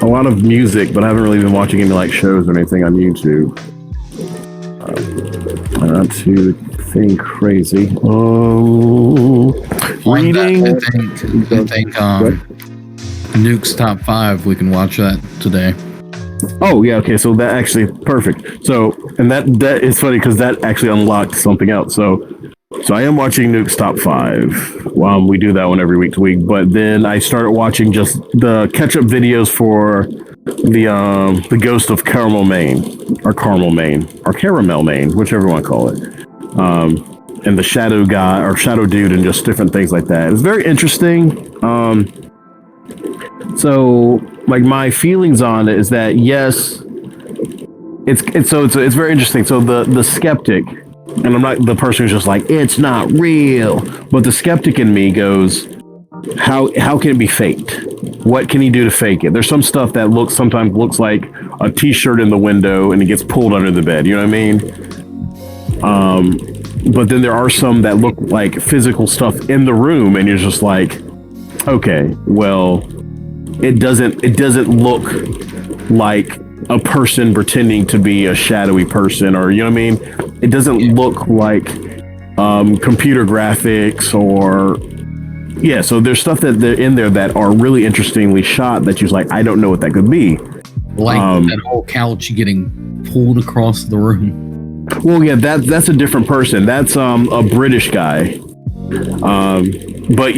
Speaker 2: A lot of music, but I haven't really been watching any like shows or anything on YouTube. Not too thing crazy. Reading.
Speaker 1: I think Nuke's Top 5. We can watch that today.
Speaker 2: Oh yeah, okay. So that actually perfect. So and that is funny because that actually unlocked something else. So I am watching Nuke's Top 5. We do that one every week to week. But then I started watching just the catch-up videos for the Ghost of Caramel Maine or Caramel Maine, whichever you want to call it. And the Shadow Guy or Shadow Dude and just different things like that. It's very interesting. So like my feelings on it is that yes, it's very interesting. So the skeptic, and I'm not the person who's just like it's not real, but the skeptic in me goes, how can it be faked? What can he do to fake it? There's some stuff that sometimes looks like a t-shirt in the window and it gets pulled under the bed. You know what I mean? But then there are some that look like physical stuff in the room, and you're just like, okay, well. It doesn't look like a person pretending to be a shadowy person, or you know what I mean? It doesn't look like computer graphics or so there's stuff that they're in there that are really interestingly shot that you're like, I don't know what that could be.
Speaker 1: Like that whole couch getting pulled across the room.
Speaker 2: Well, yeah, that's a different person. That's a British guy. But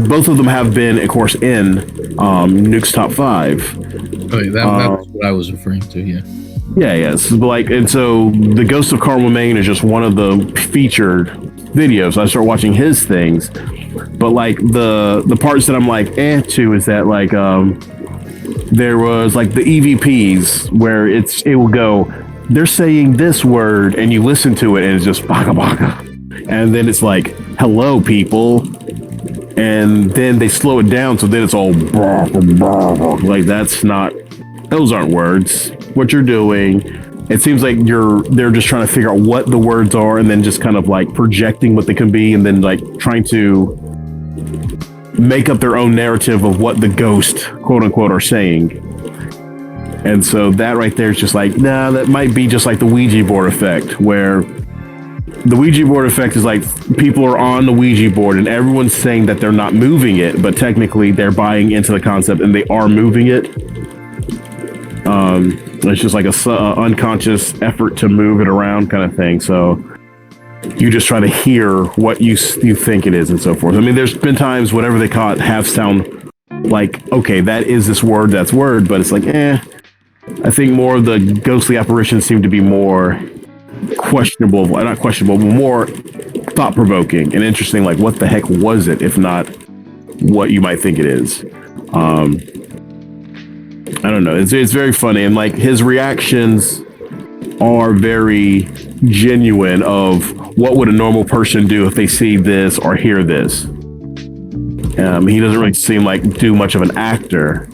Speaker 2: both of them have been, of course, in Nuke's Top 5.
Speaker 1: Oh, yeah, that was what I was referring to. Yeah.
Speaker 2: Yeah. So, and so the Ghost of Caramel Maine is just one of the featured videos. I start watching his things, but like the parts that I'm like to is that like there was like the EVPs where it will go they're saying this word, and you listen to it, and it's just baka baka, and then it's like, hello, people, and then they slow it down, so then it's all like those aren't words. What you're doing, it seems like they're just trying to figure out what the words are, and then just kind of like projecting what they can be, and then like trying to make up their own narrative of what the ghost, quote unquote, are saying. And so that right there is just like, nah, that might be just like the Ouija board effect, where the Ouija board effect is like people are on the Ouija board and everyone's saying that they're not moving it, but technically they're buying into the concept and they are moving it. It's just like a unconscious effort to move it around kind of thing. So you just try to hear what you think it is and so forth. I mean, there's been times whatever they call it have sound like, okay, that is this word, that's word, but it's like, I think more of the ghostly apparitions seem to be more questionable, not questionable, but more thought-provoking and interesting. Like, what the heck was it, if not what you might think it is? I don't know. It's very funny, and like his reactions are very genuine. Of what would a normal person do if they see this or hear this? He doesn't really seem like do much of an actor.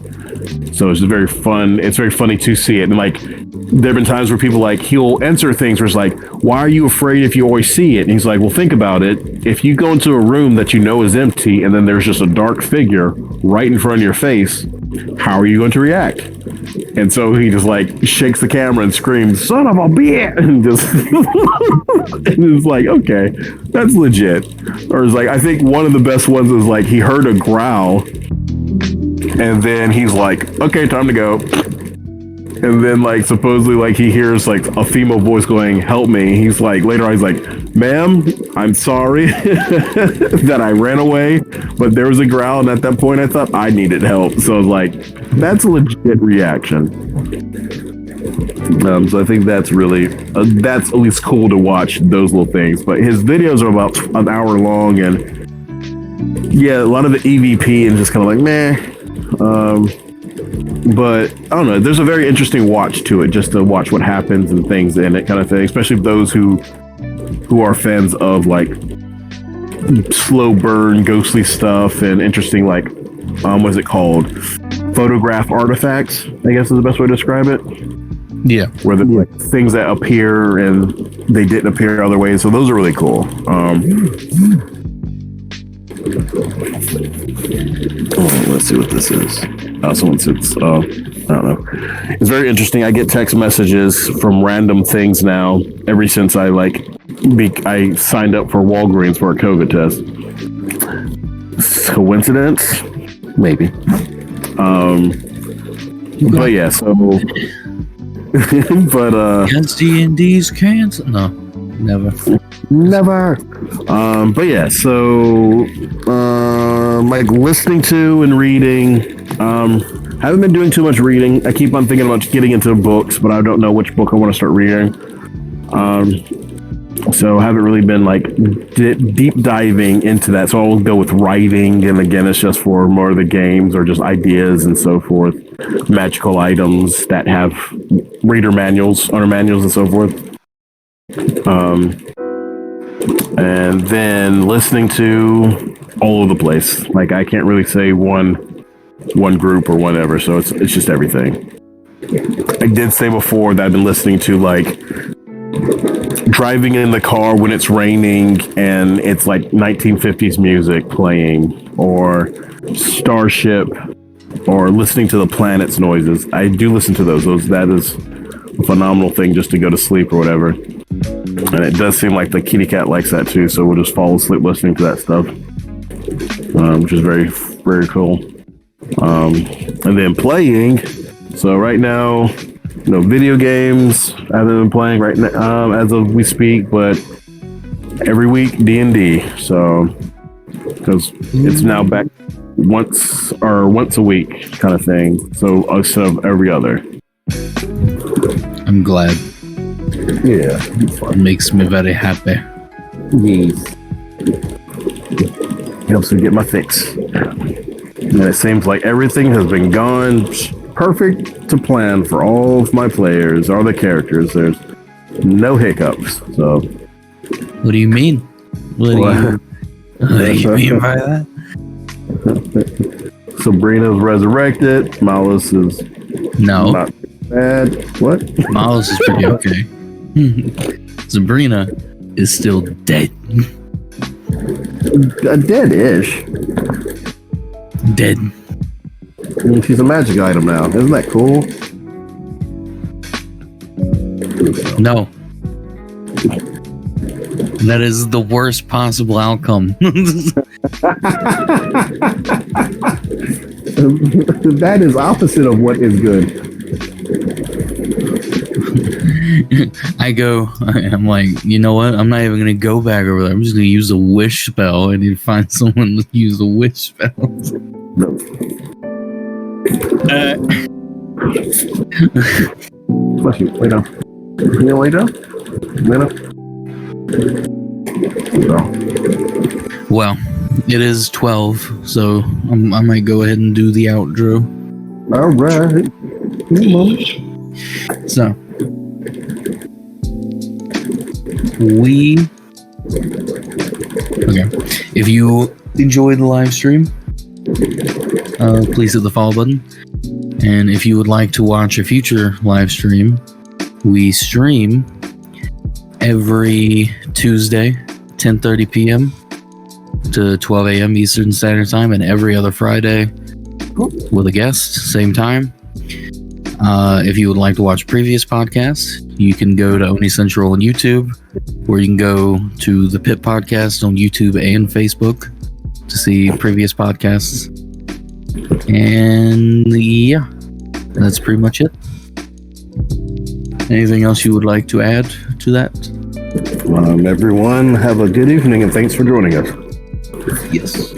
Speaker 2: So it's very fun. It's very funny to see it. And like, there have been times where people like, he'll answer things where it's like, why are you afraid if you always see it? And he's like, well, think about it. If you go into a room that you know is empty and then there's just a dark figure right in front of your face, how are you going to react? And so he just like shakes the camera and screams, son of a bitch! And just, and it's like, okay, that's legit. Or it's like, I think one of the best ones was like, he heard a growl. And then he's like, okay, time to go. And then like supposedly like he hears like a female voice going, help me. He's like, later on he's like, ma'am, I'm sorry that I ran away, but there was a growl, and at that point I thought I needed help. So I was like, that's a legit reaction. So I think that's really, that's at least cool to watch those little things. But his videos are about an hour long, and yeah, a lot of the EVP and just kind of like, meh. But I don't know, there's a very interesting watch to it, just to watch what happens and things in it kind of thing, especially those who are fans of like slow burn ghostly stuff and interesting like what's it called, photograph artifacts, I guess is the best way to describe it.
Speaker 1: Yeah,
Speaker 2: where the like things that appear and they didn't appear other ways, so those are really cool. Let's see what this is. Someone said, I don't know. It's very interesting. I get text messages from random things now ever since I I signed up for Walgreens for a COVID test. Coincidence? Maybe. But yeah, so but
Speaker 1: D&D's canceled? No, never.
Speaker 2: But yeah, so like listening to and reading. Haven't been doing too much reading. I keep on thinking about getting into books, but I don't know which book I want to start reading. So I haven't really been like deep diving into that. So I'll go with writing, and again, it's just for more of the games or just ideas and so forth. Magical items that have reader manuals, owner manuals, and so forth. And then listening to all over the place. Like I can't really say one group or whatever, so it's just everything. I did say before that I've been listening to like driving in the car when it's raining and it's like 1950s music playing, or Starship, or listening to the planet's noises. I do listen to those. That is a phenomenal thing just to go to sleep or whatever. And it does seem like the kitty cat likes that too, so we'll just fall asleep listening to that stuff, which is very, very cool. And then playing. So right now, video games I haven't been playing right now as of we speak, but every week D&D. So because it's now back once a week kind of thing. So instead of every other.
Speaker 1: I'm glad.
Speaker 2: Yeah,
Speaker 1: it makes me very happy.
Speaker 2: Yes. Helps me get my fix. And it seems like everything has been gone perfect to plan for all of my players, all the characters. There's no hiccups. So,
Speaker 1: what do you mean? What do you mean by that?
Speaker 2: Sabrina's resurrected. Malice is not bad. What?
Speaker 1: Malice is pretty okay. Sabrina is still dead.
Speaker 2: Dead-ish.
Speaker 1: Dead.
Speaker 2: I mean, she's a magic item now. Isn't that cool?
Speaker 1: No. That is the worst possible outcome.
Speaker 2: That is opposite of what is good.
Speaker 1: I'm like, you know what? I'm not even going to go back over there. I'm just going to use a wish spell. I need to find someone to use a wish spell.
Speaker 2: No. Lay down. Can you lay down? Lay down.
Speaker 1: Well, it is 12, so I might go ahead and do the outro.
Speaker 2: All right.
Speaker 1: So, if you enjoyed the live stream, please hit the follow button. And if you would like to watch a future live stream, we stream every Tuesday, 10:30 p.m. to 12 a.m. Eastern Standard Time, and every other Friday with a guest, same time. If you would like to watch previous podcasts, you can go to Oni Central on YouTube, or you can go to the PiP Podcast on YouTube and Facebook to see previous podcasts. And yeah, that's pretty much it. Anything else you would like to add to that?
Speaker 2: Everyone, have a good evening, and thanks for joining us.
Speaker 1: Yes.